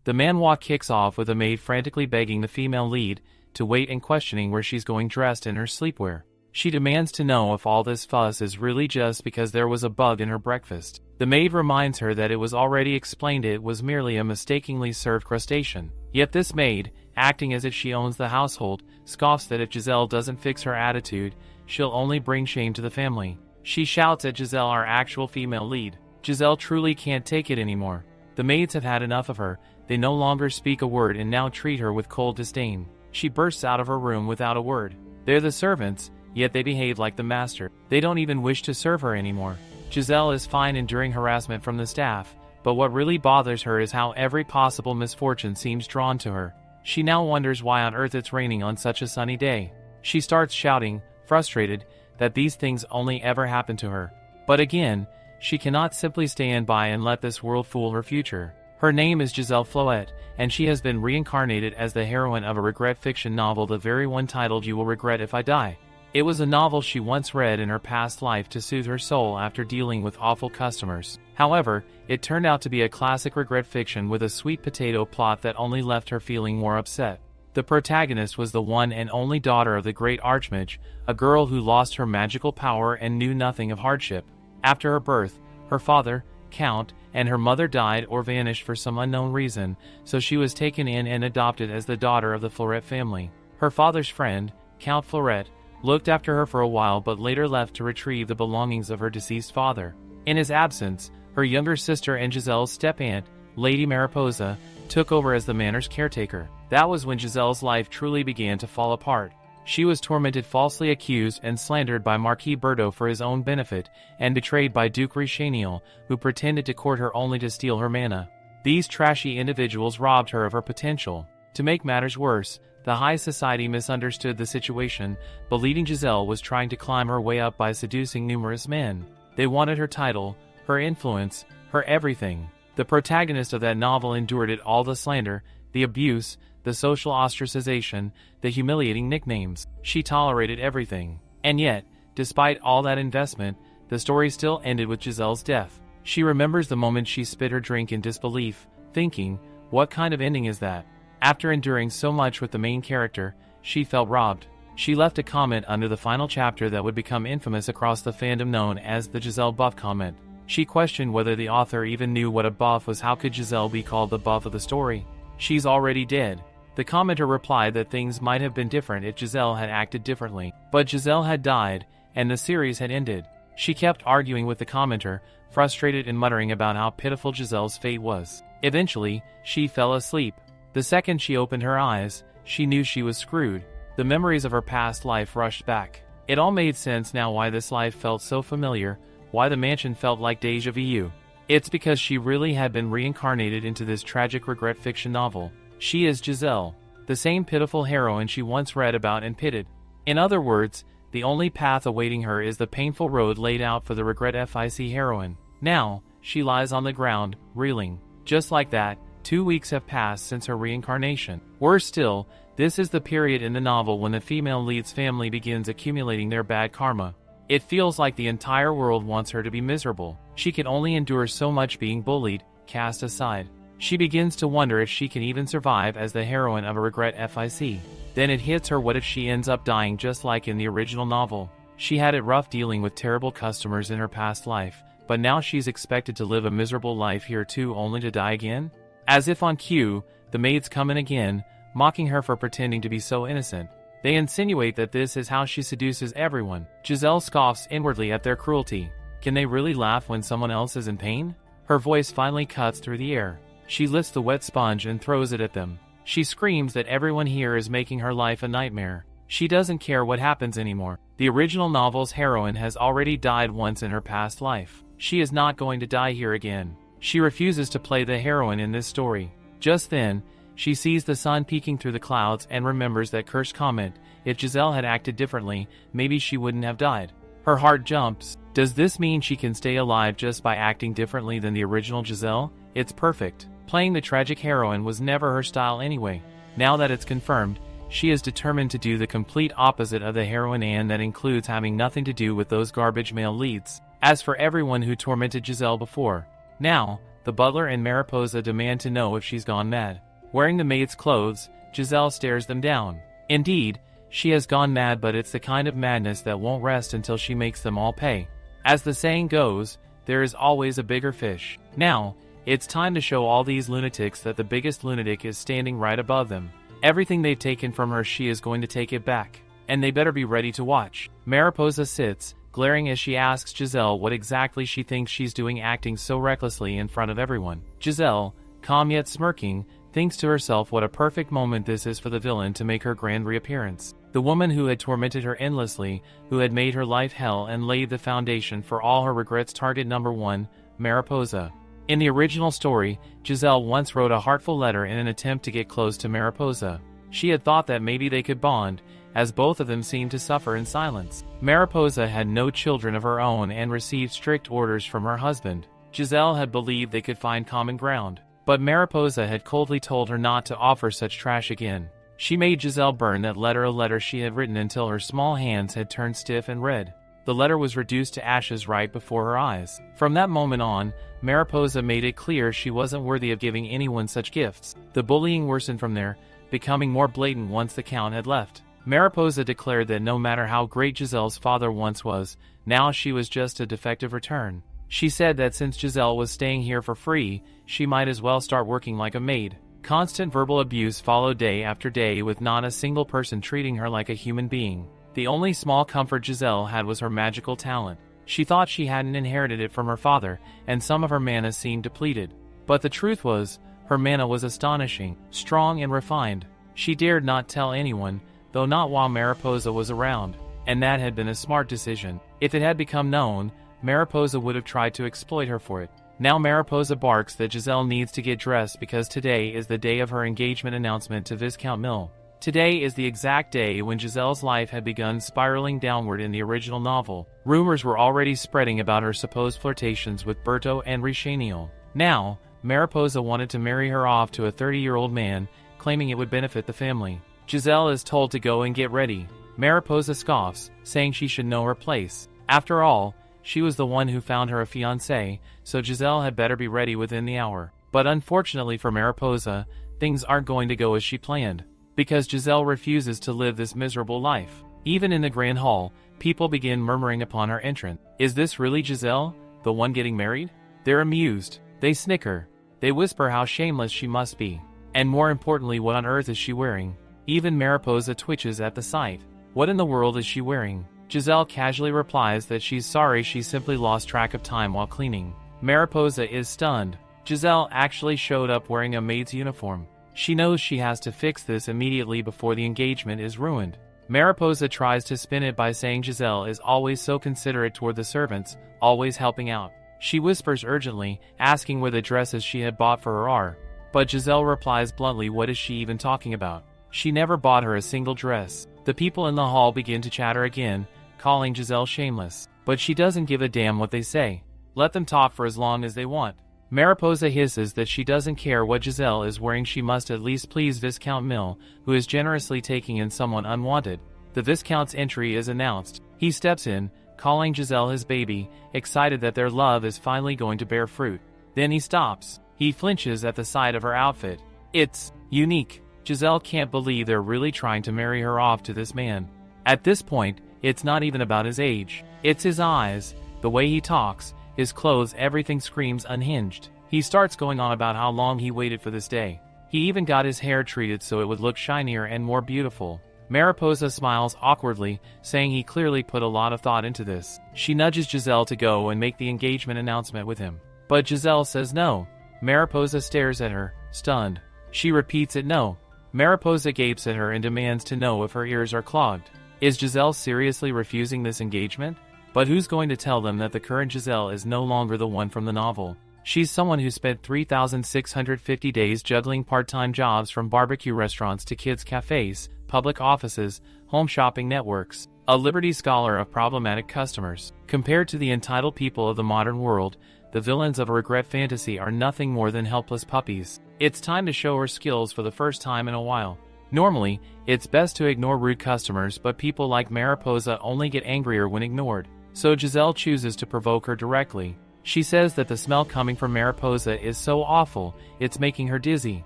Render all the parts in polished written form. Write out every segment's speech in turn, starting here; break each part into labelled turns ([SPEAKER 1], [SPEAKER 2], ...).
[SPEAKER 1] The manhwa kicks off with a maid frantically begging the female lead to wait and questioning where she's going dressed in her sleepwear. She demands to know if all this fuss is really just because there was a bug in her breakfast. The maid reminds her that it was already explained it was merely a mistakenly served crustacean. Yet this maid, acting as if she owns the household, scoffs that if Giselle doesn't fix her attitude, she'll only bring shame to the family. She shouts at Giselle, our actual female lead. Giselle truly can't take it anymore. The maids have had enough of her. They no longer speak a word and now treat her with cold disdain. She bursts out of her room without a word. They're the servants, yet they behave like the master. They don't even wish to serve her anymore. Giselle is fine enduring harassment from the staff, but what really bothers her is how every possible misfortune seems drawn to her. She now wonders why on earth it's raining on such a sunny day. She starts shouting, frustrated, that these things only ever happen to her. But again, she cannot simply stand by and let this world fool her future. Her name is Giselle Floette, and she has been reincarnated as the heroine of a regret fiction novel, the very one titled You Will Regret If I Die. It was a novel she once read in her past life to soothe her soul after dealing with awful customers. However, it turned out to be a classic regret fiction with a sweet potato plot that only left her feeling more upset. The protagonist was the one and only daughter of the great Archmage, a girl who lost her magical power and knew nothing of hardship. After her birth, her father, Count, and her mother died or vanished for some unknown reason, so she was taken in and adopted as the daughter of the Floret family. Her father's friend, Count Floret, looked after her for a while but later left to retrieve the belongings of her deceased father. In his absence, her younger sister and Giselle's step-aunt, Lady Mariposa, took over as the manor's caretaker. That was when Giselle's life truly began to fall apart. She was tormented, falsely accused and slandered by Marquis Berto for his own benefit, and betrayed by Duke Richelieu, who pretended to court her only to steal her mana. These trashy individuals robbed her of her potential. To make matters worse, the high society misunderstood the situation, believing Giselle was trying to climb her way up by seducing numerous men. They wanted her title, her influence, her everything. The protagonist of that novel endured it all: the slander, the abuse, the social ostracization, the humiliating nicknames. She tolerated everything. And yet, despite all that investment, the story still ended with Giselle's death. She remembers the moment she spit her drink in disbelief, thinking, what kind of ending is that? After enduring so much with the main character, she felt robbed. She left a comment under the final chapter that would become infamous across the fandom, known as the Giselle Buff comment. She questioned whether the author even knew what a buff was. How could Giselle be called the buff of the story? She's already dead. The commenter replied that things might have been different if Giselle had acted differently. But Giselle had died, and the series had ended. She kept arguing with the commenter, frustrated and muttering about how pitiful Giselle's fate was. Eventually, she fell asleep. The second she opened her eyes, she knew she was screwed. The memories of her past life rushed back. It all made sense now why this life felt so familiar, why the mansion felt like déjà vu. It's because she really had been reincarnated into this tragic regret fiction novel. She is Giselle, the same pitiful heroine she once read about and pitied. In other words, the only path awaiting her is the painful road laid out for the regret fic heroine. Now, she lies on the ground, reeling. Just like that, 2 weeks have passed since her reincarnation. Worse still, this is the period in the novel when the female lead's family begins accumulating their bad karma. It feels like the entire world wants her to be miserable. She can only endure so much being bullied, cast aside. She begins to wonder if she can even survive as the heroine of a regret fic. Then it hits her: what if she ends up dying just like in the original novel? She had it rough dealing with terrible customers in her past life, but now she's expected to live a miserable life here too, only to die again? As if on cue, the maids come in again, mocking her for pretending to be so innocent. They insinuate that this is how she seduces everyone. Giselle scoffs inwardly at their cruelty. Can they really laugh when someone else is in pain? Her voice finally cuts through the air. She lifts the wet sponge and throws it at them. She screams that everyone here is making her life a nightmare. She doesn't care what happens anymore. The original novel's heroine has already died once in her past life. She is not going to die here again. She refuses to play the heroine in this story. Just then, she sees the sun peeking through the clouds and remembers that cursed comment: if Giselle had acted differently, maybe she wouldn't have died. Her heart jumps. Does this mean she can stay alive just by acting differently than the original Giselle? It's perfect. Playing the tragic heroine was never her style anyway. Now that it's confirmed, she is determined to do the complete opposite of the heroine, and that includes having nothing to do with those garbage male leads. As for everyone who tormented Giselle before, now, the butler and Mariposa demand to know if she's gone mad. Wearing the maid's clothes, Giselle stares them down. Indeed, she has gone mad, but it's the kind of madness that won't rest until she makes them all pay. As the saying goes, there is always a bigger fish. Now, it's time to show all these lunatics that the biggest lunatic is standing right above them. Everything they've taken from her, she is going to take it back. And they better be ready to watch. Mariposa sits, glaring as she asks Giselle what exactly she thinks she's doing, acting so recklessly in front of everyone. Giselle, calm yet smirking, thinks to herself what a perfect moment this is for the villain to make her grand reappearance. The woman who had tormented her endlessly, who had made her life hell and laid the foundation for all her regrets. Target number 1, Mariposa. In the original story, Giselle once wrote a heartful letter in an attempt to get close to Mariposa. She had thought that maybe they could bond, as both of them seemed to suffer in silence. Mariposa had no children of her own and received strict orders from her husband. Giselle had believed they could find common ground, but Mariposa had coldly told her not to offer such trash again. She made Giselle burn that letter, a letter she had written until her small hands had turned stiff and red. The letter was reduced to ashes right before her eyes. From that moment on, Mariposa made it clear she wasn't worthy of giving anyone such gifts. The bullying worsened from there, becoming more blatant once the Count had left. Mariposa declared that no matter how great Giselle's father once was, now she was just a defective return. She said that since Giselle was staying here for free, she might as well start working like a maid. Constant verbal abuse followed day after day, with not a single person treating her like a human being. The only small comfort Giselle had was her magical talent. She thought she hadn't inherited it from her father, and some of her mana seemed depleted. But the truth was, her mana was astonishing, strong and refined. She dared not tell anyone, though not while Mariposa was around, and that had been a smart decision. If it had become known, Mariposa would have tried to exploit her for it. Now Mariposa barks that Giselle needs to get dressed because today is the day of her engagement announcement to Viscount Mill. Today is the exact day when Giselle's life had begun spiraling downward in the original novel. Rumors were already spreading about her supposed flirtations with Berto and Richelieu. Now, Mariposa wanted to marry her off to a 30-year-old man, claiming it would benefit the family. Giselle is told to go and get ready. Mariposa scoffs, saying she should know her place. After all, she was the one who found her a fiancé, so Giselle had better be ready within the hour. But unfortunately for Mariposa, things aren't going to go as she planned, because Giselle refuses to live this miserable life. Even in the grand hall, people begin murmuring upon her entrance. Is this really Giselle, the one getting married? They're amused. They snicker. They whisper how shameless she must be. And more importantly, what on earth is she wearing? Even Mariposa twitches at the sight. What in the world is she wearing? Giselle casually replies that she's sorry, she simply lost track of time while cleaning. Mariposa is stunned. Giselle actually showed up wearing a maid's uniform. She knows she has to fix this immediately before the engagement is ruined. Mariposa tries to spin it by saying Giselle is always so considerate toward the servants, always helping out. She whispers urgently, asking where the dresses she had bought for her are. But Giselle replies bluntly, what is she even talking about? She never bought her a single dress. The people in the hall begin to chatter again, calling Giselle shameless. But she doesn't give a damn what they say. Let them talk for as long as they want. Mariposa hisses that she doesn't care what Giselle is wearing, she must at least please Viscount Mill, who is generously taking in someone unwanted. The Viscount's entry is announced. He steps in, calling Giselle his baby, excited that their love is finally going to bear fruit. Then he stops. He flinches at the sight of her outfit. It's unique. Giselle can't believe they're really trying to marry her off to this man. At this point, it's not even about his age. It's his eyes, the way he talks, his clothes, everything screams unhinged. He starts going on about how long he waited for this day. He even got his hair treated so it would look shinier and more beautiful. Mariposa smiles awkwardly, saying he clearly put a lot of thought into this. She nudges Giselle to go and make the engagement announcement with him. But Giselle says no. Mariposa stares at her, stunned. She repeats it no. Mariposa gapes at her and demands to know if her ears are clogged. Is Giselle seriously refusing this engagement? But who's going to tell them that the current Giselle is no longer the one from the novel? She's someone who spent 3,650 days juggling part-time jobs, from barbecue restaurants to kids' cafes, public offices, home shopping networks, a Liberty Scholar of problematic customers. Compared to the entitled people of the modern world, the villains of a regret fantasy are nothing more than helpless puppies. It's time to show her skills for the first time in a while. Normally, it's best to ignore rude customers, but people like Mariposa only get angrier when ignored. So Giselle chooses to provoke her directly. She says that the smell coming from Mariposa is so awful, it's making her dizzy.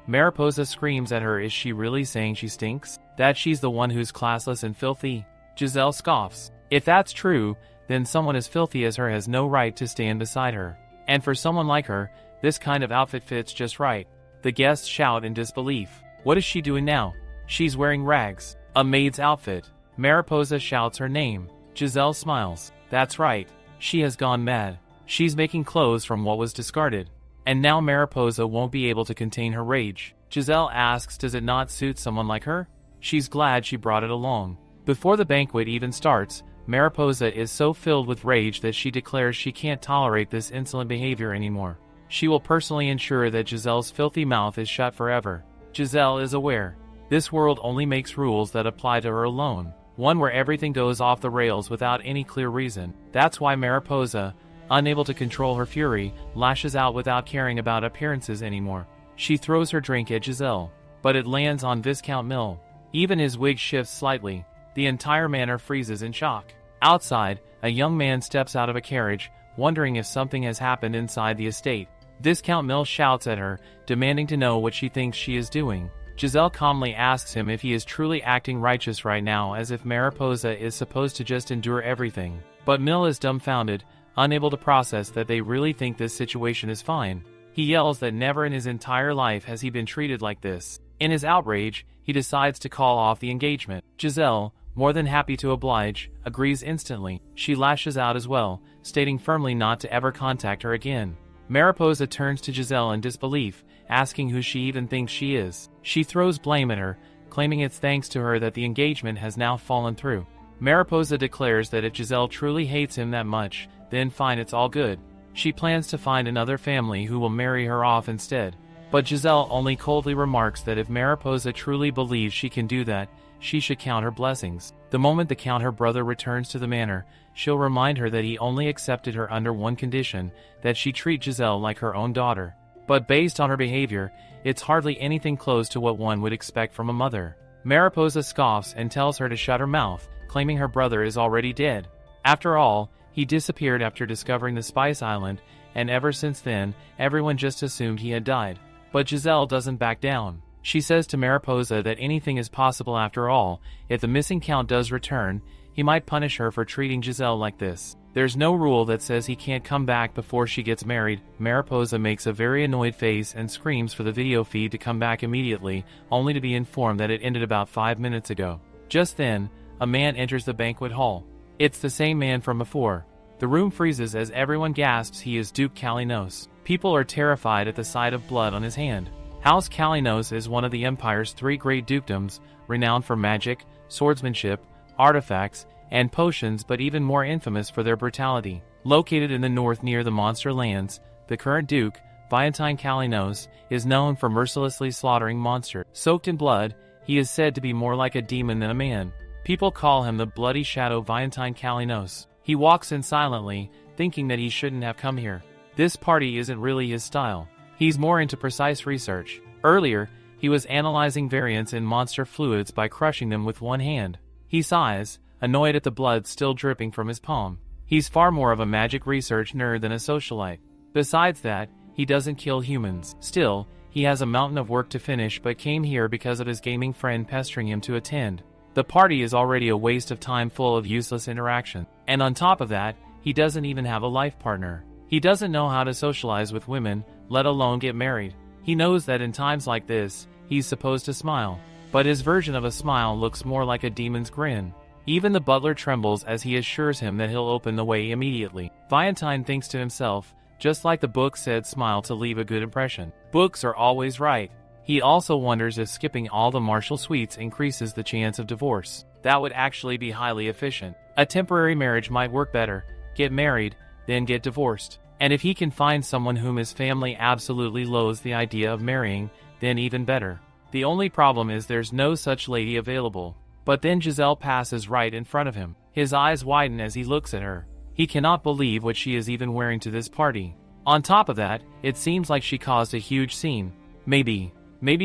[SPEAKER 1] Mariposa screams at her. Is she really saying she stinks? That she's the one who's classless and filthy? Giselle scoffs. If that's true, then someone as filthy as her has no right to stand beside her. And for someone like her, this kind of outfit fits just right. The guests shout in disbelief. What is she doing now? She's wearing rags. A maid's outfit. Mariposa shouts her name. Giselle smiles. That's right. She has gone mad. She's making clothes from what was discarded. And now Mariposa won't be able to contain her rage. Giselle asks, does it not suit someone like her? She's glad she brought it along. Before the banquet even starts, Mariposa is so filled with rage that she declares she can't tolerate this insolent behavior anymore. She will personally ensure that Giselle's filthy mouth is shut forever. Giselle is aware. This world only makes rules that apply to her alone. One where everything goes off the rails without any clear reason. That's why Mariposa, unable to control her fury, lashes out without caring about appearances anymore. She throws her drink at Giselle, but it lands on Viscount Mill. Even his wig shifts slightly. The entire manor freezes in shock. Outside, a young man steps out of a carriage, wondering if something has happened inside the estate. Viscount Mill shouts at her, demanding to know what she thinks she is doing. Giselle calmly asks him if he is truly acting righteous right now, as if Mariposa is supposed to just endure everything. But Mill is dumbfounded, unable to process that they really think this situation is fine. He yells that never in his entire life has he been treated like this. In his outrage, he decides to call off the engagement. Giselle, more than happy to oblige, agrees instantly. She lashes out as well, stating firmly not to ever contact her again. Mariposa turns to Giselle in disbelief, asking who she even thinks she is. She throws blame at her, claiming it's thanks to her that the engagement has now fallen through. Mariposa declares that if Giselle truly hates him that much, then fine, it's all good. She plans to find another family who will marry her off instead. But Giselle only coldly remarks that if Mariposa truly believes she can do that, she should count her blessings. The moment the Count, her brother, returns to the manor, she'll remind her that he only accepted her under one condition, that she treat Giselle like her own daughter. But based on her behavior, it's hardly anything close to what one would expect from a mother. Mariposa scoffs and tells her to shut her mouth, claiming her brother is already dead. After all, he disappeared after discovering the Spice Island, and ever since then, everyone just assumed he had died. But Giselle doesn't back down. She says to Mariposa that anything is possible after all. If the missing Count does return, he might punish her for treating Giselle like this. There's no rule that says he can't come back before she gets married. Mariposa makes a very annoyed face and screams for the video feed to come back immediately, only to be informed that it ended about 5 minutes ago. Just then, a man enters the banquet hall. It's the same man from before. The room freezes as everyone gasps he is Duke Kalinos. People are terrified at the sight of blood on his hand. House Kalinos is one of the Empire's 3 great dukedoms, renowned for magic, swordsmanship, artifacts, and potions, but even more infamous for their brutality. Located in the north near the Monster Lands, the current Duke, Valentine Kalinos, is known for mercilessly slaughtering monsters. Soaked in blood, he is said to be more like a demon than a man. People call him the Bloody Shadow Valentine Kalinos. He walks in silently, thinking that he shouldn't have come here. This party isn't really his style. He's more into precise research. Earlier, he was analyzing variants in monster fluids by crushing them with one hand. He sighs, annoyed at the blood still dripping from his palm. He's far more of a magic research nerd than a socialite. Besides that, he doesn't kill humans. Still, he has a mountain of work to finish but came here because of his gaming friend pestering him to attend. The party is already a waste of time full of useless interaction. And on top of that, he doesn't even have a life partner. He doesn't know how to socialize with women, let alone get married. He knows that in times like this, he's supposed to smile. But his version of a smile looks more like a demon's grin. Even the butler trembles as he assures him that he'll open the way immediately. Valentine thinks to himself, just like the book said, smile to leave a good impression. Books are always right. He also wonders if skipping all the martial suites increases the chance of divorce. That would actually be highly efficient. A temporary marriage might work better. Get married, then get divorced. And if he can find someone whom his family absolutely loathes the idea of marrying, then even better. The only problem is there's no such lady available. But then Giselle passes right in front of him. His eyes widen as he looks at her. He cannot believe what she is even wearing to this party. On top of that, it seems like she caused a huge scene. Maybe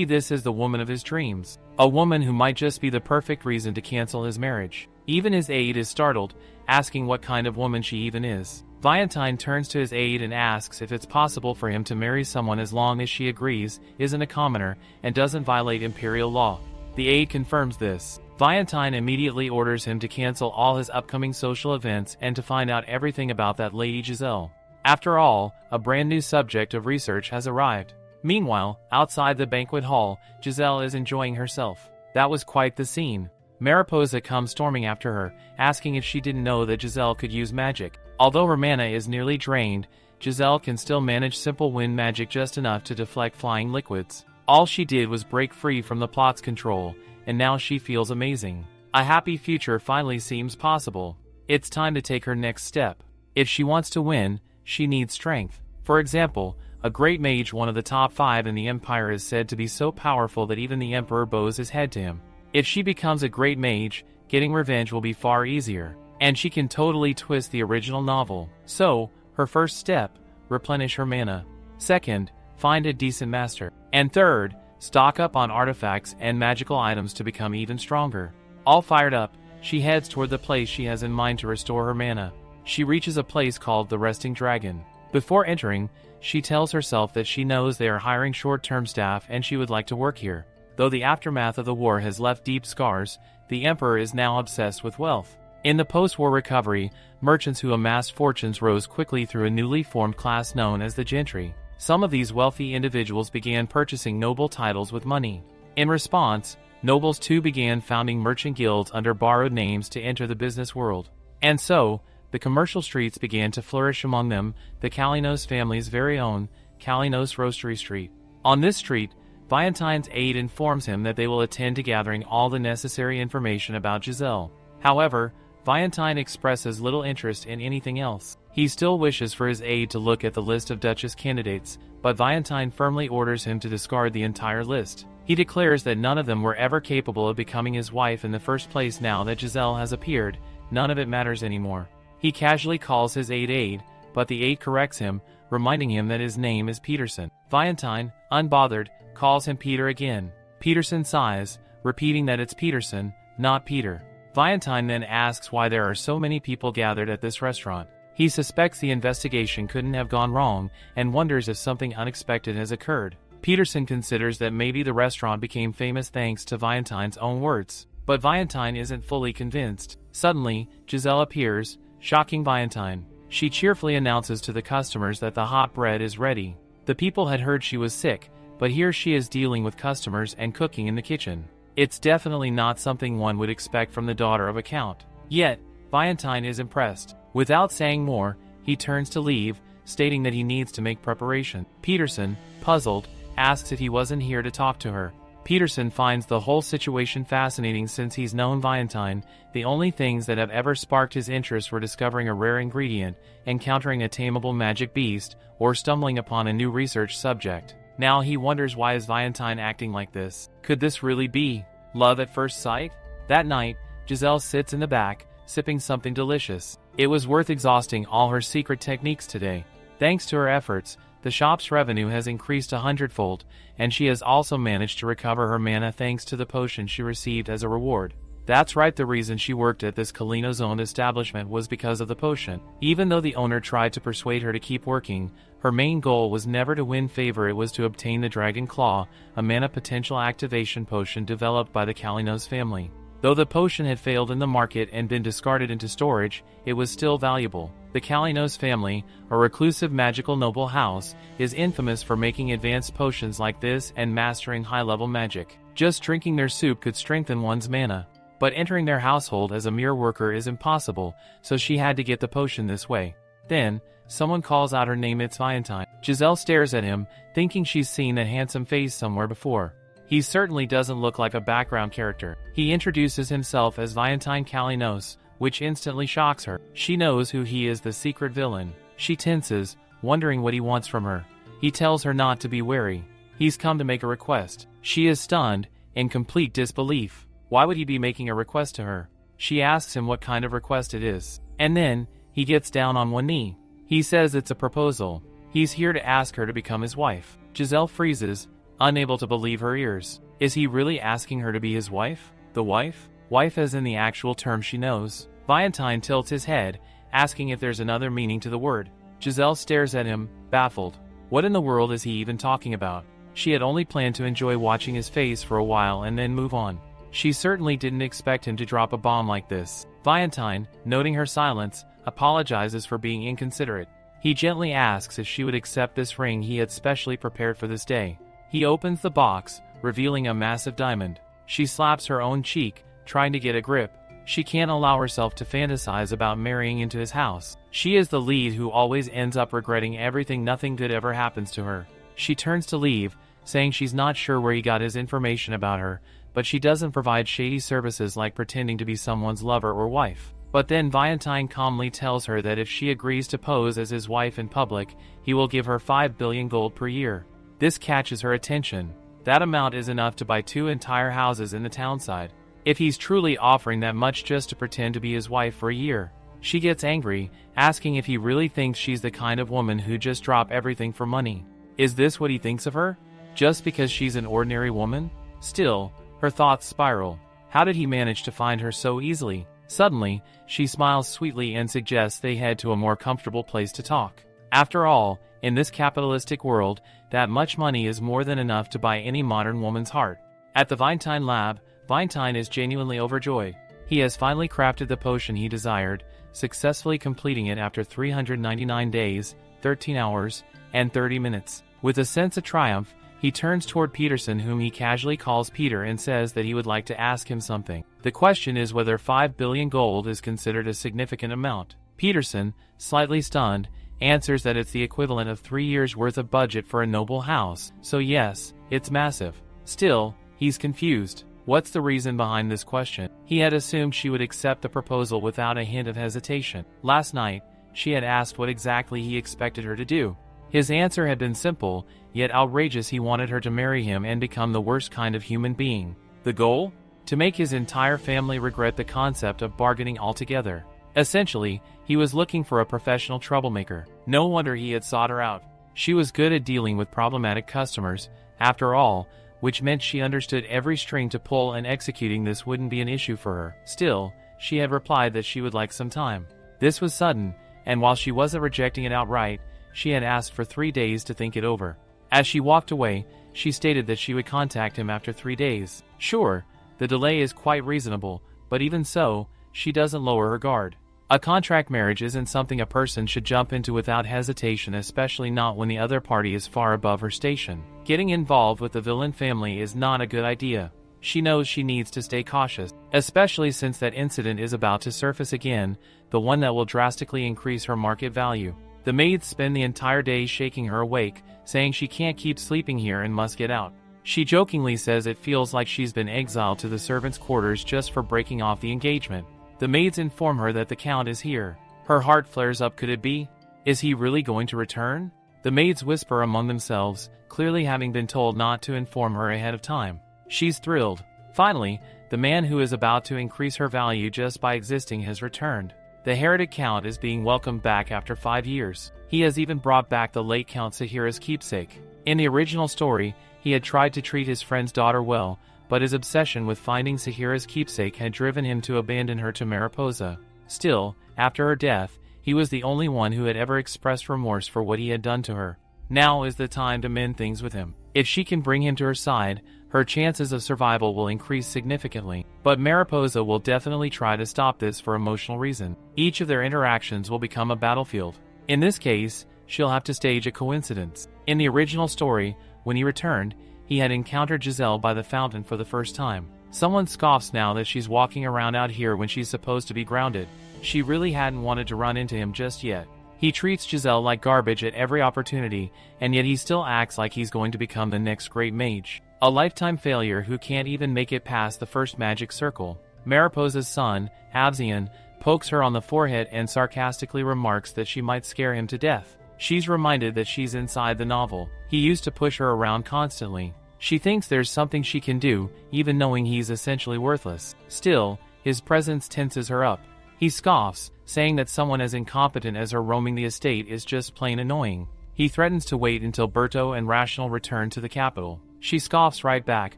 [SPEAKER 1] this is the woman of his dreams. A woman who might just be the perfect reason to cancel his marriage. Even his aide is startled, asking what kind of woman she even is. Valentine turns to his aide and asks if it's possible for him to marry someone as long as she agrees, isn't a commoner, and doesn't violate imperial law. The aide confirms this. Valentine immediately orders him to cancel all his upcoming social events and to find out everything about that lady Giselle. After all, a brand new subject of research has arrived. Meanwhile, outside the banquet hall, Giselle is enjoying herself. That was quite the scene. Mariposa comes storming after her, asking if she didn't know that Giselle could use magic. Although her mana is nearly drained, Giselle can still manage simple wind magic just enough to deflect flying liquids. All she did was break free from the plot's control, and now she feels amazing. A happy future finally seems possible. It's time to take her next step. If she wants to win, she needs strength. For example, a great mage, one of the top 5 in the Empire, is said to be so powerful that even the Emperor bows his head to him. If she becomes a great mage, getting revenge will be far easier, and she can totally twist the original novel. So, her first step, replenish her mana. Second, find a decent master. And third, stock up on artifacts and magical items to become even stronger. All fired up, she heads toward the place she has in mind to restore her mana. She reaches a place called the Resting Dragon. Before entering, she tells herself that she knows they are hiring short-term staff and she would like to work here. Though the aftermath of the war has left deep scars, the Emperor is now obsessed with wealth. In the post-war recovery, merchants who amassed fortunes rose quickly through a newly formed class known as the gentry. Some of these wealthy individuals began purchasing noble titles with money. In response, nobles too began founding merchant guilds under borrowed names to enter the business world. And so, the commercial streets began to flourish, among them the Kalinos family's very own Kalinos Roastery Street. On this street, Valentine's aide informs him that they will attend to gathering all the necessary information about Giselle. However, Valentine expresses little interest in anything else. He still wishes for his aide to look at the list of Duchess candidates, but Valentine firmly orders him to discard the entire list. He declares that none of them were ever capable of becoming his wife in the first place. Now that Giselle has appeared, none of it matters anymore. He casually calls his aide, but the aide corrects him, reminding him that his name is Peterson. Valentine, unbothered, calls him Peter again. Peterson sighs, repeating that it's Peterson, not Peter. Valentine then asks why there are so many people gathered at this restaurant. He suspects the investigation couldn't have gone wrong and wonders if something unexpected has occurred. Peterson considers that maybe the restaurant became famous thanks to Valentine's own words. But Valentine isn't fully convinced. Suddenly, Giselle appears, shocking Valentine. She cheerfully announces to the customers that the hot bread is ready. The people had heard she was sick, but here she is dealing with customers and cooking in the kitchen. It's definitely not something one would expect from the daughter of a count. Yet, Valentine is impressed. Without saying more, he turns to leave, stating that he needs to make preparation. Peterson, puzzled, asks if he wasn't here to talk to her. Peterson finds the whole situation fascinating since he's known Valentine. The only things that have ever sparked his interest were discovering a rare ingredient, encountering a tameable magic beast, or stumbling upon a new research subject. Now he wonders, why is Valentine acting like this? Could this really be love at first sight? That night, Giselle sits in the back, sipping something delicious. It was worth exhausting all her secret techniques today. Thanks to her efforts, the shop's revenue has increased 100-fold, and she has also managed to recover her mana thanks to the potion she received as a reward. That's right, the reason she worked at this Kalinos-owned establishment was because of the potion. Even though the owner tried to persuade her to keep working, her main goal was never to win favor, it was to obtain the Dragon Claw, a mana potential activation potion developed by the Kalinos family. Though the potion had failed in the market and been discarded into storage, it was still valuable. The Kalinos family, a reclusive magical noble house, is infamous for making advanced potions like this and mastering high-level magic. Just drinking their soup could strengthen one's mana. But entering their household as a mere worker is impossible, so she had to get the potion this way. Then, someone calls out her name. It's Valentine. Giselle stares at him, thinking she's seen that handsome face somewhere before. He certainly doesn't look like a background character. He introduces himself as Valentine Kalinos, which instantly shocks her. She knows who he is, the secret villain. She tenses, wondering what he wants from her. He tells her not to be wary. He's come to make a request. She is stunned, in complete disbelief. Why would he be making a request to her? She asks him what kind of request it is. And then, he gets down on one knee. He says it's a proposal. He's here to ask her to become his wife. Giselle freezes, unable to believe her ears. Is he really asking her to be his wife? The wife? Wife as in the actual term she knows. Valentine tilts his head, asking if there's another meaning to the word. Giselle stares at him, baffled. What in the world is he even talking about? She had only planned to enjoy watching his face for a while and then move on. She certainly didn't expect him to drop a bomb like this. Valentine, noting her silence, apologizes for being inconsiderate. He gently asks if she would accept this ring he had specially prepared for this day. He opens the box, revealing a massive diamond. She slaps her own cheek, trying to get a grip. She can't allow herself to fantasize about marrying into his house. She is the lead who always ends up regretting everything. Nothing good ever happens to her. She turns to leave, saying she's not sure where he got his information about her, but she doesn't provide shady services like pretending to be someone's lover or wife. But then Valentine calmly tells her that if she agrees to pose as his wife in public, he will give her 5 billion gold per year. This catches her attention. That amount is enough to buy 2 entire houses in the townside. If he's truly offering that much just to pretend to be his wife for a year. She gets angry, asking if he really thinks she's the kind of woman who just drop everything for money. Is this what he thinks of her? Just because she's an ordinary woman? Still, her thoughts spiral. How did he manage to find her so easily? Suddenly, she smiles sweetly and suggests they head to a more comfortable place to talk. After all, in this capitalistic world, that much money is more than enough to buy any modern woman's heart. At the Valentine lab, Valentine is genuinely overjoyed. He has finally crafted the potion he desired, successfully completing it after 399 days, 13 hours, and 30 minutes. With a sense of triumph, he turns toward Peterson, whom he casually calls Peter, and says that he would like to ask him something. The question is whether 5 billion gold is considered a significant amount. Peterson, slightly stunned, answers that it's the equivalent of 3 years' worth of budget for a noble house, so yes, it's massive. Still, he's confused. What's the reason behind this question? He had assumed she would accept the proposal without a hint of hesitation. Last night, she had asked what exactly he expected her to do. His answer had been simple, yet outrageous. He wanted her to marry him and become the worst kind of human being. The goal? To make his entire family regret the concept of bargaining altogether. Essentially, he was looking for a professional troublemaker. No wonder he had sought her out. She was good at dealing with problematic customers, after all, which meant she understood every string to pull, and executing this wouldn't be an issue for her. Still, she had replied that she would like some time. This was sudden, and while she wasn't rejecting it outright, she had asked for 3 days to think it over. As she walked away, she stated that she would contact him after 3 days. Sure, the delay is quite reasonable, but even so, she doesn't lower her guard. A contract marriage isn't something a person should jump into without hesitation, especially not when the other party is far above her station. Getting involved with the villain family is not a good idea. She knows she needs to stay cautious, especially since that incident is about to surface again, the one that will drastically increase her market value. The maids spend the entire day shaking her awake, saying she can't keep sleeping here and must get out. She jokingly says it feels like she's been exiled to the servants' quarters just for breaking off the engagement. The maids inform her that the Count is here. Her heart flares up. Could it be? Is he really going to return? The maids whisper among themselves, clearly having been told not to inform her ahead of time. She's thrilled. Finally, the man who is about to increase her value just by existing has returned. The Heretic Count is being welcomed back after 5 years. He has even brought back the late Count Sahira's keepsake. In the original story, he had tried to treat his friend's daughter well, but his obsession with finding Sahira's keepsake had driven him to abandon her to Mariposa. Still, after her death, he was the only one who had ever expressed remorse for what he had done to her. Now is the time to mend things with him. If she can bring him to her side, her chances of survival will increase significantly. But Mariposa will definitely try to stop this for emotional reason. Each of their interactions will become a battlefield. In this case, she'll have to stage a coincidence. In the original story, when he returned, he had encountered Giselle by the fountain for the first time. Someone scoffs now that she's walking around out here when she's supposed to be grounded. She really hadn't wanted to run into him just yet. He treats Giselle like garbage at every opportunity, and yet he still acts like he's going to become the next great mage. A lifetime failure who can't even make it past the first magic circle. Mariposa's son, Abzian, pokes her on the forehead and sarcastically remarks that she might scare him to death. She's reminded that she's inside the novel. He used to push her around constantly. She thinks there's something she can do, even knowing he's essentially worthless. Still, his presence tenses her up. He scoffs, saying that someone as incompetent as her roaming the estate is just plain annoying. He threatens to wait until Berto and Rational return to the capital. She scoffs right back,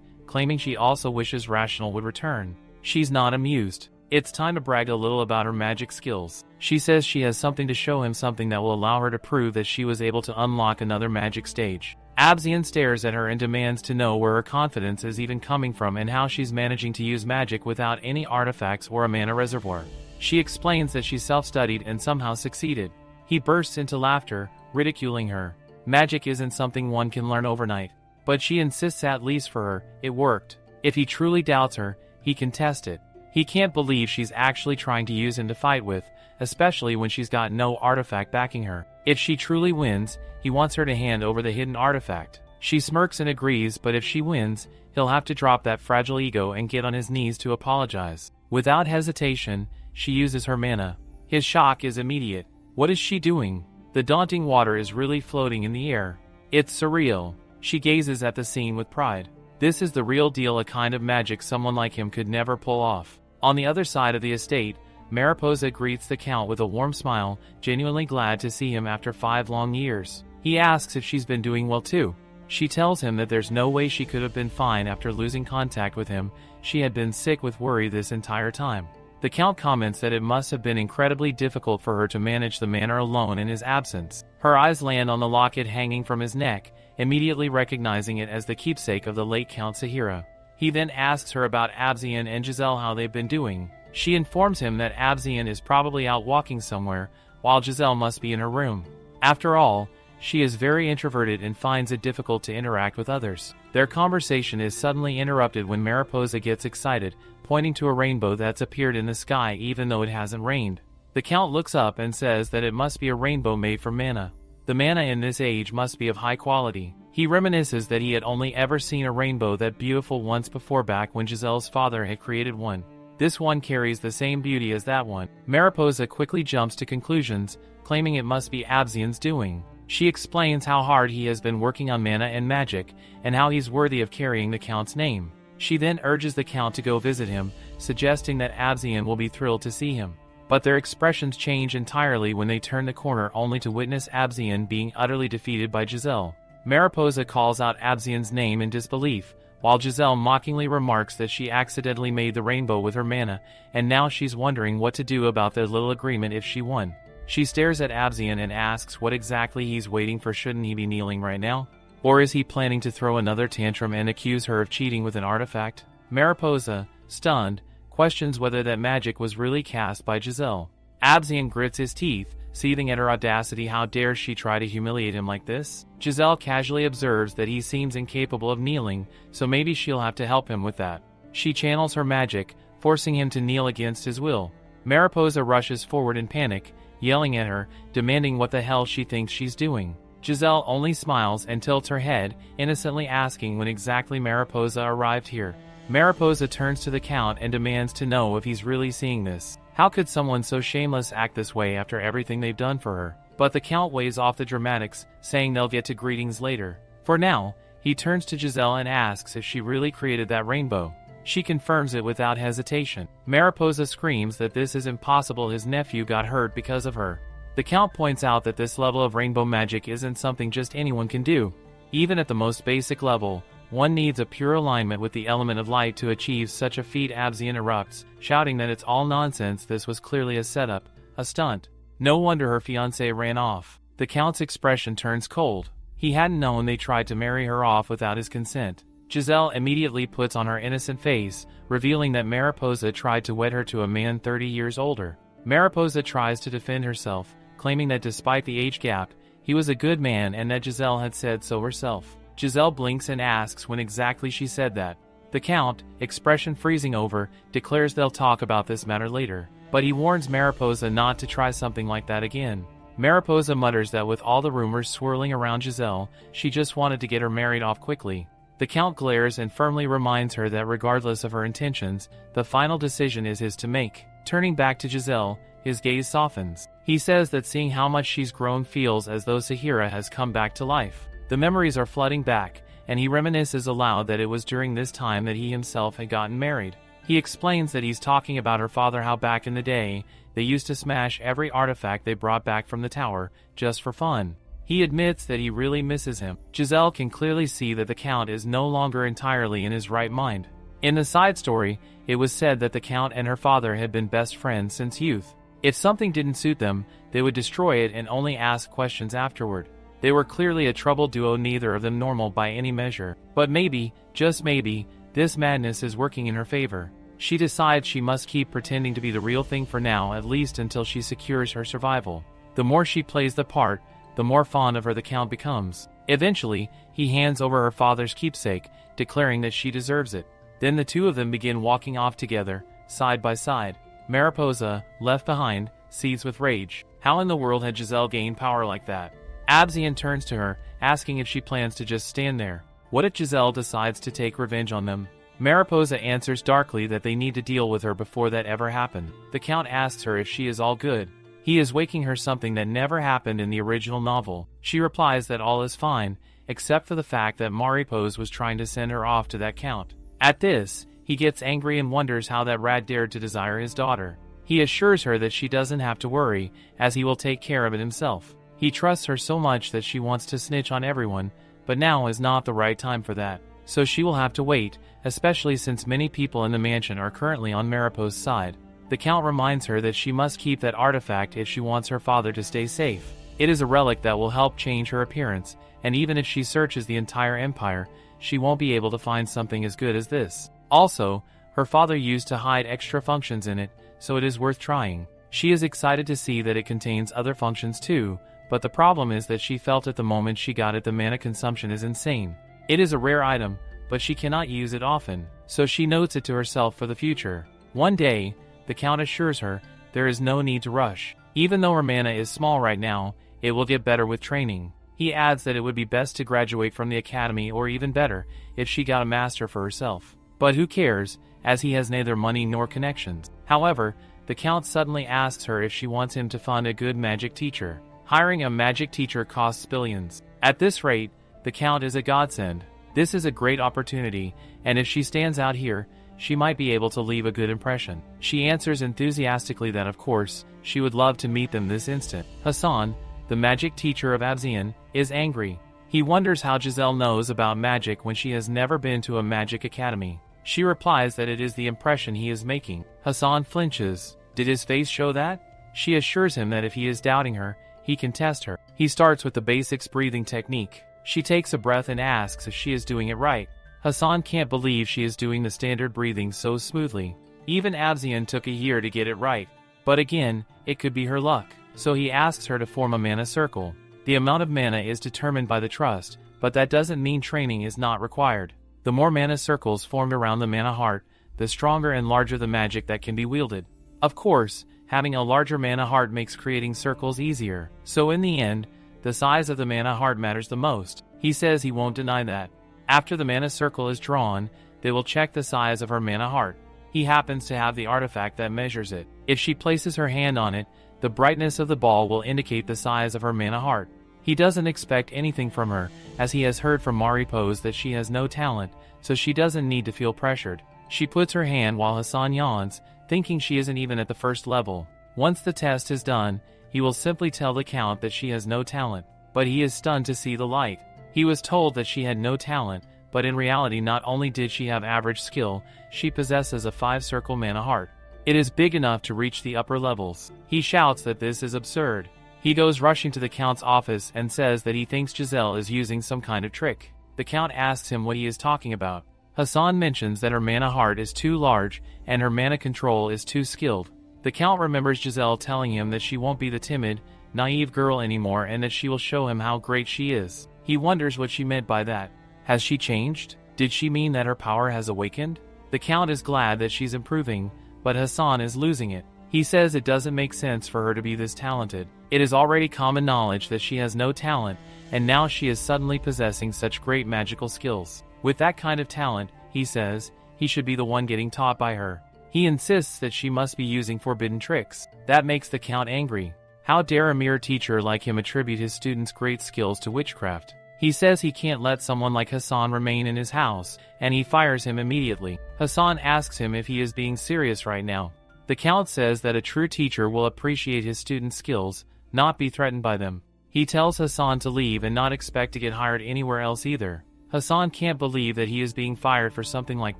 [SPEAKER 1] claiming she also wishes Rational would return. She's not amused. It's time to brag a little about her magic skills. She says she has something to show him, something that will allow her to prove that she was able to unlock another magic stage. Abzian stares at her and demands to know where her confidence is even coming from and how she's managing to use magic without any artifacts or a mana reservoir. She explains that she self-studied and somehow succeeded. He bursts into laughter, ridiculing her. Magic isn't something one can learn overnight. But she insists, at least for her, it worked. If he truly doubts her, he can test it. He can't believe she's actually trying to use him to fight with, especially when she's got no artifact backing her. If she truly wins, he wants her to hand over the hidden artifact. She smirks and agrees, but if she wins, he'll have to drop that fragile ego and get on his knees to apologize. Without hesitation, she uses her mana. His shock is immediate. What is she doing? The daunting water is really floating in the air. It's surreal. She gazes at the scene with pride. This is the real deal, a kind of magic someone like him could never pull off. On the other side of the estate, Mariposa greets the Count with a warm smile, genuinely glad to see him after 5 long years. He asks if she's been doing well too. She tells him that there's no way she could have been fine after losing contact with him. She had been sick with worry this entire time. The Count comments that it must have been incredibly difficult for her to manage the manor alone in his absence. Her eyes land on the locket hanging from his neck, immediately recognizing it as the keepsake of the late Count Sahira. He then asks her about Abzian and Giselle, how they've been doing. She informs him that Abzian is probably out walking somewhere, while Giselle must be in her room. After all, she is very introverted and finds it difficult to interact with others. Their conversation is suddenly interrupted when Mariposa gets excited, pointing to a rainbow that's appeared in the sky even though it hasn't rained. The Count looks up and says that it must be a rainbow made from mana. The mana in this age must be of high quality. He reminisces that he had only ever seen a rainbow that beautiful once before, back when Giselle's father had created one. This one carries the same beauty as that one. Mariposa quickly jumps to conclusions, claiming it must be Abzian's doing. She explains how hard he has been working on mana and magic, and how he's worthy of carrying the Count's name. She then urges the Count to go visit him, suggesting that Abzian will be thrilled to see him. But their expressions change entirely when they turn the corner, only to witness Abzian being utterly defeated by Giselle. Mariposa calls out Abzian's name in disbelief, while Giselle mockingly remarks that she accidentally made the rainbow with her mana, and now she's wondering what to do about their little agreement if she won. She stares at Abzian and asks what exactly he's waiting for. Shouldn't he be kneeling right now? Or is he planning to throw another tantrum and accuse her of cheating with an artifact? Mariposa, stunned, questions whether that magic was really cast by Giselle. Abzian grits his teeth, seething at her audacity. How dare she try to humiliate him like this? Giselle casually observes that he seems incapable of kneeling, so maybe she'll have to help him with that. She channels her magic, forcing him to kneel against his will. Mariposa rushes forward in panic, yelling at her, demanding what the hell she thinks she's doing. Giselle only smiles and tilts her head, innocently asking when exactly Mariposa arrived here. Mariposa turns to the Count and demands to know if he's really seeing this. How could someone so shameless act this way after everything they've done for her? But the Count weighs off the dramatics, saying they'll get to greetings later. For now, he turns to Giselle and asks if she really created that rainbow. She confirms it without hesitation. Mariposa screams that this is impossible, his nephew got hurt because of her. The Count points out that this level of rainbow magic isn't something just anyone can do. Even at the most basic level, one needs a pure alignment with the element of light to achieve such a feat. Abzian erupts, shouting that it's all nonsense. This was clearly a setup, a stunt. No wonder her fiancé ran off. The Count's expression turns cold. He hadn't known they tried to marry her off without his consent. Giselle immediately puts on her innocent face, revealing that Mariposa tried to wed her to a man 30 years older. Mariposa tries to defend herself, claiming that despite the age gap, he was a good man and that Giselle had said so herself. Giselle blinks and asks when exactly she said that. The Count, expression freezing over, declares they'll talk about this matter later, but he warns Mariposa not to try something like that again. Mariposa mutters that with all the rumors swirling around Giselle, she just wanted to get her married off quickly. The Count glares and firmly reminds her that regardless of her intentions, the final decision is his to make. Turning back to Giselle, his gaze softens. He says that seeing how much she's grown feels as though Sahira has come back to life. The memories are flooding back, and he reminisces aloud that it was during this time that he himself had gotten married. He explains that he's talking about her father, how back in the day, they used to smash every artifact they brought back from the tower, just for fun. He admits that he really misses him. Giselle can clearly see that the Count is no longer entirely in his right mind. In the side story, it was said that the Count and her father had been best friends since youth. If something didn't suit them, they would destroy it and only ask questions afterward. They were clearly a troubled duo, neither of them normal by any measure. But maybe, just maybe, this madness is working in her favor. She decides she must keep pretending to be the real thing for now, at least until she secures her survival. The more she plays the part, the more fond of her the Count becomes. Eventually, he hands over her father's keepsake, declaring that she deserves it. Then the two of them begin walking off together, side by side. Mariposa, left behind, seethes with rage. How in the world had Giselle gained power like that? Abzian turns to her, asking if she plans to just stand there. What if Giselle decides to take revenge on them? Mariposa answers darkly that they need to deal with her before that ever happened. The Count asks her if she is all good. He is waking her something that never happened in the original novel. She replies that all is fine, except for the fact that Mariposa was trying to send her off to that Count. At this, he gets angry and wonders how that rat dared to desire his daughter. He assures her that she doesn't have to worry, as he will take care of it himself. He trusts her so much that she wants to snitch on everyone, but now is not the right time for that. So she will have to wait, especially since many people in the mansion are currently on Mariposa's side. The Count reminds her that she must keep that artifact if she wants her father to stay safe. It is a relic that will help change her appearance, and even if she searches the entire empire, she won't be able to find something as good as this. Also, her father used to hide extra functions in it, so it is worth trying. She is excited to see that it contains other functions too, but the problem is that she felt at the moment she got it the mana consumption is insane. It is a rare item, but she cannot use it often, so she notes it to herself for the future. One day, the Count assures her there is no need to rush. Even though her mana is small right now, it will get better with training. He adds that it would be best to graduate from the academy, or even better, if she got a master for herself. But who cares, as he has neither money nor connections. However, the Count suddenly asks her if she wants him to fund a good magic teacher. Hiring a magic teacher costs billions. At this rate, the Count is a godsend. This is a great opportunity, and if she stands out here, she might be able to leave a good impression. She answers enthusiastically that of course, she would love to meet them this instant. Hassan, the magic teacher of Abzian, is angry. He wonders how Giselle knows about magic when she has never been to a magic academy. She replies that it is the impression he is making. Hassan flinches. Did his face show that? She assures him that if he is doubting her, he can test her. He starts with the basics breathing technique. She takes a breath and asks if she is doing it right. Hassan can't believe she is doing the standard breathing so smoothly. Even Abzian took a year to get it right. But again, it could be her luck. So he asks her to form a mana circle. The amount of mana is determined by the trust, but that doesn't mean training is not required. The more mana circles formed around the mana heart, the stronger and larger the magic that can be wielded. Of course, having a larger mana heart makes creating circles easier. So in the end, the size of the mana heart matters the most. He says he won't deny that. After the mana circle is drawn, they will check the size of her mana heart. He happens to have the artifact that measures it. If she places her hand on it, the brightness of the ball will indicate the size of her mana heart. He doesn't expect anything from her, as he has heard from Mariposa that she has no talent, so she doesn't need to feel pressured. She puts her hand while Hassan yawns, thinking she isn't even at the first level. Once the test is done, he will simply tell the Count that she has no talent, but he is stunned to see the light. He was told that she had no talent, but in reality not only did she have average skill, she possesses a 5-circle mana heart. It is big enough to reach the upper levels. He shouts that this is absurd. He goes rushing to the Count's office and says that he thinks Giselle is using some kind of trick. The Count asks him what he is talking about. Hassan mentions that her mana heart is too large and her mana control is too skilled. The Count remembers Giselle telling him that she won't be the timid, naive girl anymore and that she will show him how great she is. He wonders what she meant by that. Has she changed? Did she mean that her power has awakened? The Count is glad that she's improving, but Hassan is losing it. He says it doesn't make sense for her to be this talented. It is already common knowledge that she has no talent, and now she is suddenly possessing such great magical skills. With that kind of talent, he says, he should be the one getting taught by her. He insists that she must be using forbidden tricks. That makes the Count angry. How dare a mere teacher like him attribute his students' great skills to witchcraft? He says he can't let someone like Hassan remain in his house, and he fires him immediately. Hassan asks him if he is being serious right now. The Count says that a true teacher will appreciate his students' skills, not be threatened by them. He tells Hassan to leave and not expect to get hired anywhere else either. Hassan can't believe that he is being fired for something like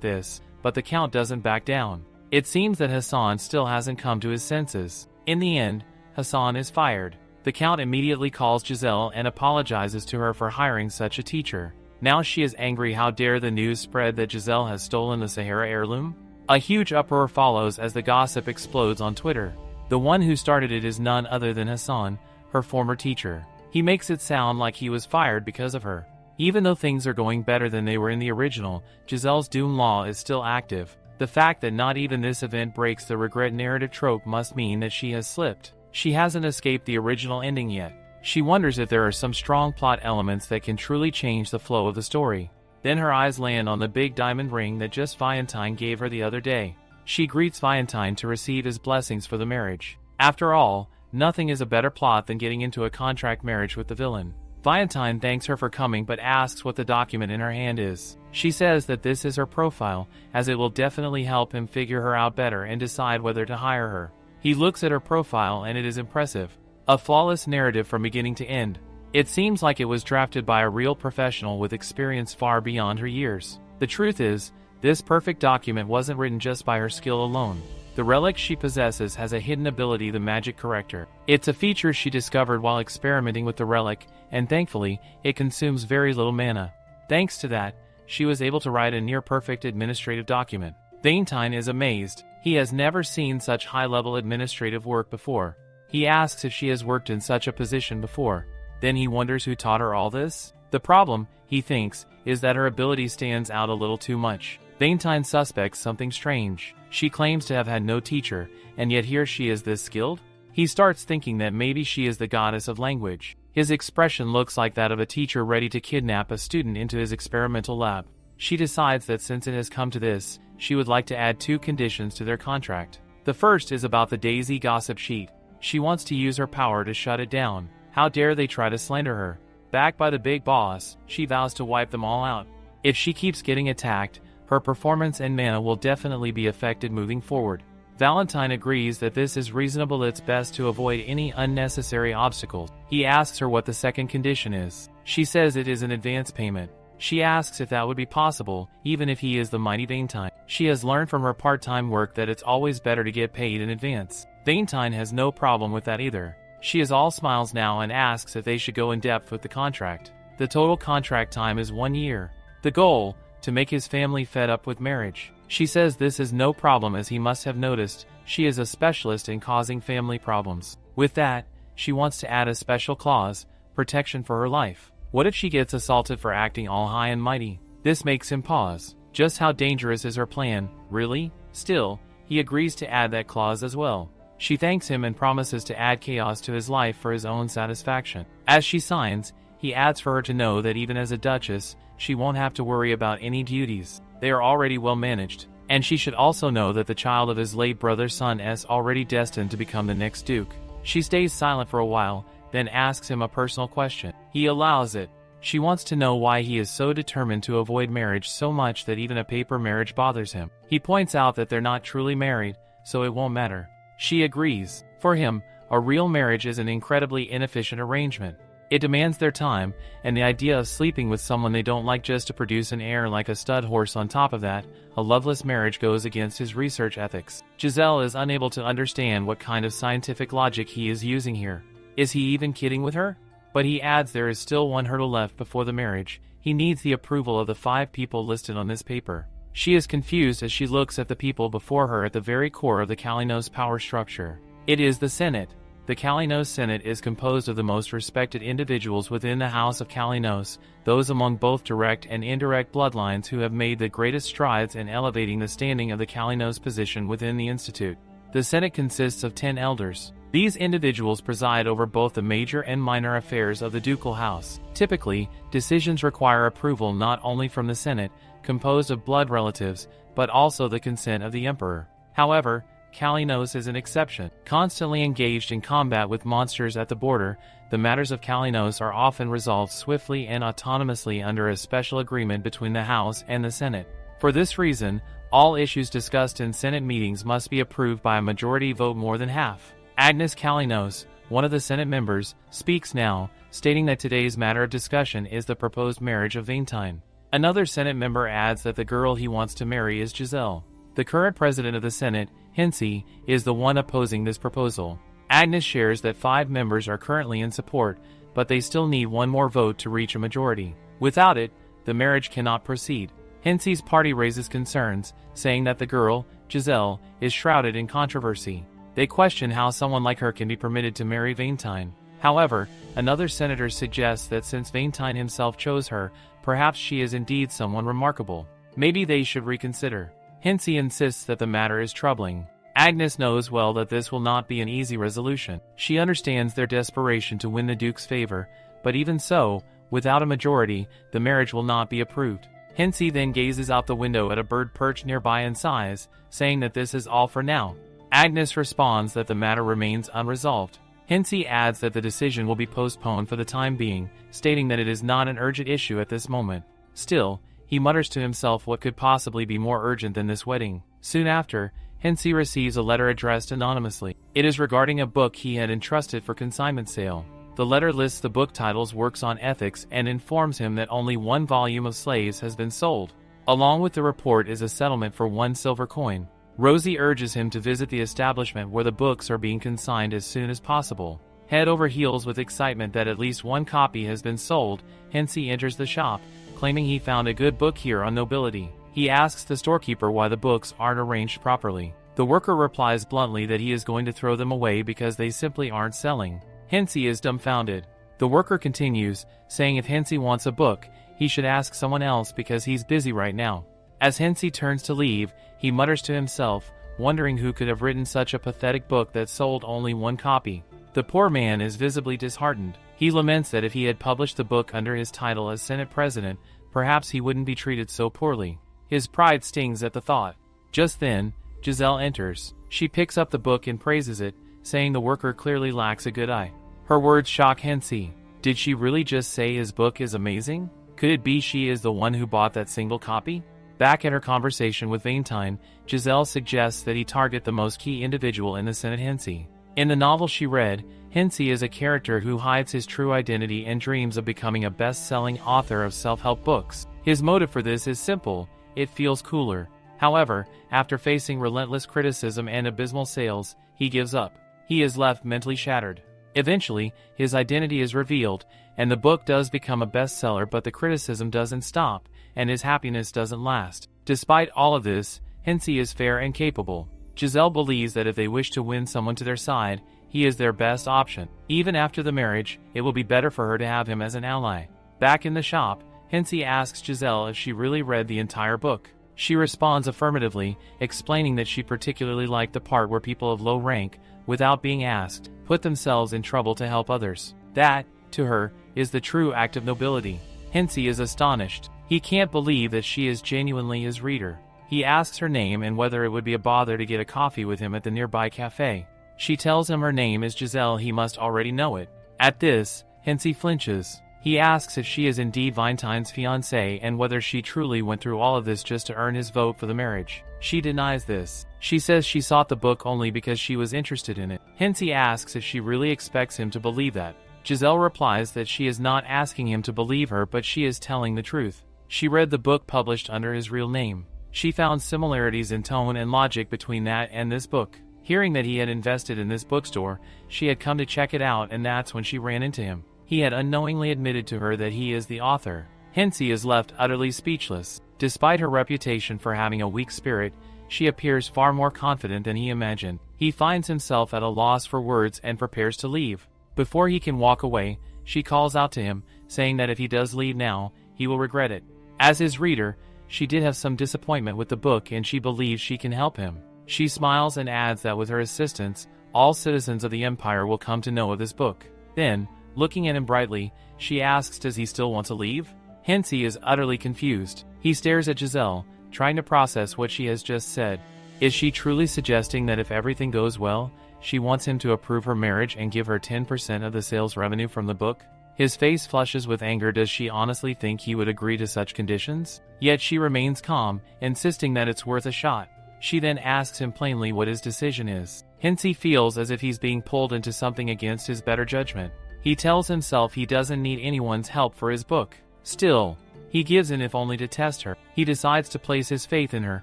[SPEAKER 1] this, but the Count doesn't back down. It seems that Hassan still hasn't come to his senses. In the end, Hassan is fired. The Count immediately calls Giselle and apologizes to her for hiring such a teacher. Now she is angry. How dare the news spread that Giselle has stolen the Sahara heirloom? A huge uproar follows as the gossip explodes on Twitter. The one who started it is none other than Hassan, her former teacher. He makes it sound like he was fired because of her. Even though things are going better than they were in the original, Giselle's doom law is still active. The fact that not even this event breaks the regret narrative trope must mean that she has slipped. She hasn't escaped the original ending yet. She wonders if there are some strong plot elements that can truly change the flow of the story. Then her eyes land on the big diamond ring that just Valentine gave her the other day. She greets Valentine to receive his blessings for the marriage. After all, nothing is a better plot than getting into a contract marriage with the villain. Valentine thanks her for coming but asks what the document in her hand is. She says that this is her profile, as it will definitely help him figure her out better and decide whether to hire her. He looks at her profile and it is impressive. A flawless narrative from beginning to end. It seems like it was drafted by a real professional with experience far beyond her years. The truth is, this perfect document wasn't written just by her skill alone. The relic she possesses has a hidden ability, the magic corrector. It's a feature she discovered while experimenting with the relic, and thankfully, it consumes very little mana. Thanks to that, she was able to write a near-perfect administrative document. Valentine is amazed. He has never seen such high-level administrative work before. He asks if she has worked in such a position before. Then he wonders who taught her all this. The problem, he thinks, is that her ability stands out a little too much. Valentine suspects something strange. She claims to have had no teacher, and yet here she is this skilled? He starts thinking that maybe she is the goddess of language. His expression looks like that of a teacher ready to kidnap a student into his experimental lab. She decides that since it has come to this, she would like to add 2 conditions to their contract. The first is about the Daisy gossip sheet. She wants to use her power to shut it down. How dare they try to slander her? Backed by the big boss, she vows to wipe them all out. If she keeps getting attacked, her performance and mana will definitely be affected moving forward. Valentine agrees that this is reasonable. It's best to avoid any unnecessary obstacles. He asks her what the second condition is. She says it is an advance payment. She asks if that would be possible, even if he is the mighty Valentine. She has learned from her part-time work that it's always better to get paid in advance. Valentine has no problem with that either. She is all smiles now and asks if they should go in depth with the contract. The total contract time is 1 year. The goal, to make his family fed up with marriage. She says this is no problem, as he must have noticed she is a specialist in causing family problems. With that, she wants to add a special clause, protection for her life. What if she gets assaulted for acting all high and mighty? This makes him pause. Just how dangerous is her plan, really? Still, he agrees to add that clause as well. She thanks him and promises to add chaos to his life for his own satisfaction. As she signs, he adds for her to know that even as a duchess, she won't have to worry about any duties. They are already well managed. And she should also know that the child of his late brother's son is already destined to become the next duke. She stays silent for a while, then asks him a personal question. He allows it. She wants to know why he is so determined to avoid marriage so much that even a paper marriage bothers him. He points out that they're not truly married, so it won't matter. She agrees. For him, a real marriage is an incredibly inefficient arrangement. It demands their time, and the idea of sleeping with someone they don't like just to produce an heir like a stud horse on top of that, a loveless marriage, goes against his research ethics. Giselle is unable to understand what kind of scientific logic he is using here. Is he even kidding with her? But he adds there is still one hurdle left before the marriage. He needs the approval of the 5 people listed on this paper. She is confused as she looks at the people before her at the very core of the Kalinos power structure. It is the Senate. The Kalinos Senate is composed of the most respected individuals within the House of Kalinos, those among both direct and indirect bloodlines who have made the greatest strides in elevating the standing of the Kalinos position within the Institute. The Senate consists of 10 elders. These individuals preside over both the major and minor affairs of the ducal house. Typically, decisions require approval not only from the Senate, composed of blood relatives, but also the consent of the emperor. However, Kalinos is an exception. Constantly engaged in combat with monsters at the border, the matters of Kalinos are often resolved swiftly and autonomously under a special agreement between the House and the Senate. For this reason, all issues discussed in Senate meetings must be approved by a majority vote more than half. Agnes Kalinos, one of the Senate members, speaks now, stating that today's matter of discussion is the proposed marriage of Valentine. Another Senate member adds that the girl he wants to marry is Giselle. The current president of the Senate, Hensey, is the one opposing this proposal. Agnes shares that 5 members are currently in support, but they still need one more vote to reach a majority. Without it, the marriage cannot proceed. Hensey's party raises concerns, saying that the girl, Giselle, is shrouded in controversy. They question how someone like her can be permitted to marry Valentine. However, another senator suggests that since Valentine himself chose her, perhaps she is indeed someone remarkable. Maybe they should reconsider. Hensey insists that the matter is troubling. Agnes knows well that this will not be an easy resolution. She understands their desperation to win the Duke's favor, but even so, without a majority, the marriage will not be approved. Hensey then gazes out the window at a bird perched nearby and sighs, saying that this is all for now. Agnes responds that the matter remains unresolved. Hensey adds that the decision will be postponed for the time being, stating that it is not an urgent issue at this moment. Still, he mutters to himself what could possibly be more urgent than this wedding. Soon after, Hensey receives a letter addressed anonymously. It is regarding a book he had entrusted for consignment sale. The letter lists the book title's works on ethics and informs him that only 1 volume of Slaves has been sold. Along with the report is a settlement for 1 silver coin. Rosie urges him to visit the establishment where the books are being consigned as soon as possible. Head over heels with excitement that at least 1 copy has been sold, Hensey enters the shop, claiming he found a good book here on nobility. He asks the storekeeper why the books aren't arranged properly. The worker replies bluntly that he is going to throw them away because they simply aren't selling. Hensey is dumbfounded. The worker continues, saying if Hensey wants a book, he should ask someone else because he's busy right now. As Hensey turns to leave, he mutters to himself, wondering who could have written such a pathetic book that sold only 1 copy. The poor man is visibly disheartened. He laments that if he had published the book under his title as Senate President, perhaps he wouldn't be treated so poorly. His pride stings at the thought. Just then, Giselle enters. She picks up the book and praises it, saying the worker clearly lacks a good eye. Her words shock Hensey. Did she really just say his book is amazing? Could it be she is the one who bought that single copy? Back at her conversation with Valentine, Giselle suggests that he target the most key individual in the Senate, Hensey. In the novel she read, Hensey is a character who hides his true identity and dreams of becoming a best-selling author of self-help books. His motive for this is simple: it feels cooler. However, after facing relentless criticism and abysmal sales, he gives up. He is left mentally shattered. Eventually, his identity is revealed, and the book does become a bestseller, but the criticism doesn't stop, and his happiness doesn't last. Despite all of this, Hensey is fair and capable. Giselle believes that if they wish to win someone to their side, he is their best option. Even after the marriage, it will be better for her to have him as an ally. Back in the shop, Hensey asks Giselle if she really read the entire book. She responds affirmatively, explaining that she particularly liked the part where people of low rank, without being asked, put themselves in trouble to help others. That, to her, is the true act of nobility. Hensey is astonished. He can't believe that she is genuinely his reader. He asks her name and whether it would be a bother to get a coffee with him at the nearby cafe. She tells him her name is Giselle. He must already know it. At this, Hensey flinches. He asks if she is indeed Valentine's fiancée and whether she truly went through all of this just to earn his vote for the marriage. She denies this. She says she sought the book only because she was interested in it. Hensey asks if she really expects him to believe that. Giselle replies that she is not asking him to believe her, but she is telling the truth. She read the book published under his real name. She found similarities in tone and logic between that and this book. Hearing that he had invested in this bookstore, she had come to check it out, and that's when she ran into him. He had unknowingly admitted to her that he is the author. Hensey is left utterly speechless. Despite her reputation for having a weak spirit, she appears far more confident than he imagined. He finds himself at a loss for words and prepares to leave. Before he can walk away, she calls out to him, saying that if he does leave now, he will regret it. As his reader, she did have some disappointment with the book and she believes she can help him. She smiles and adds that with her assistance, all citizens of the Empire will come to know of this book. Then, looking at him brightly, she asks does he still want to leave? Hensey is utterly confused. He stares at Giselle, trying to process what she has just said. Is she truly suggesting that if everything goes well, she wants him to approve her marriage and give her 10% of the sales revenue from the book? His face flushes with anger. Does she honestly think he would agree to such conditions? Yet she remains calm, insisting that it's worth a shot. She then asks him plainly what his decision is. Hensey feels as if he's being pulled into something against his better judgment. He tells himself he doesn't need anyone's help for his book. Still, He gives in if only to test her. He decides to place his faith in her,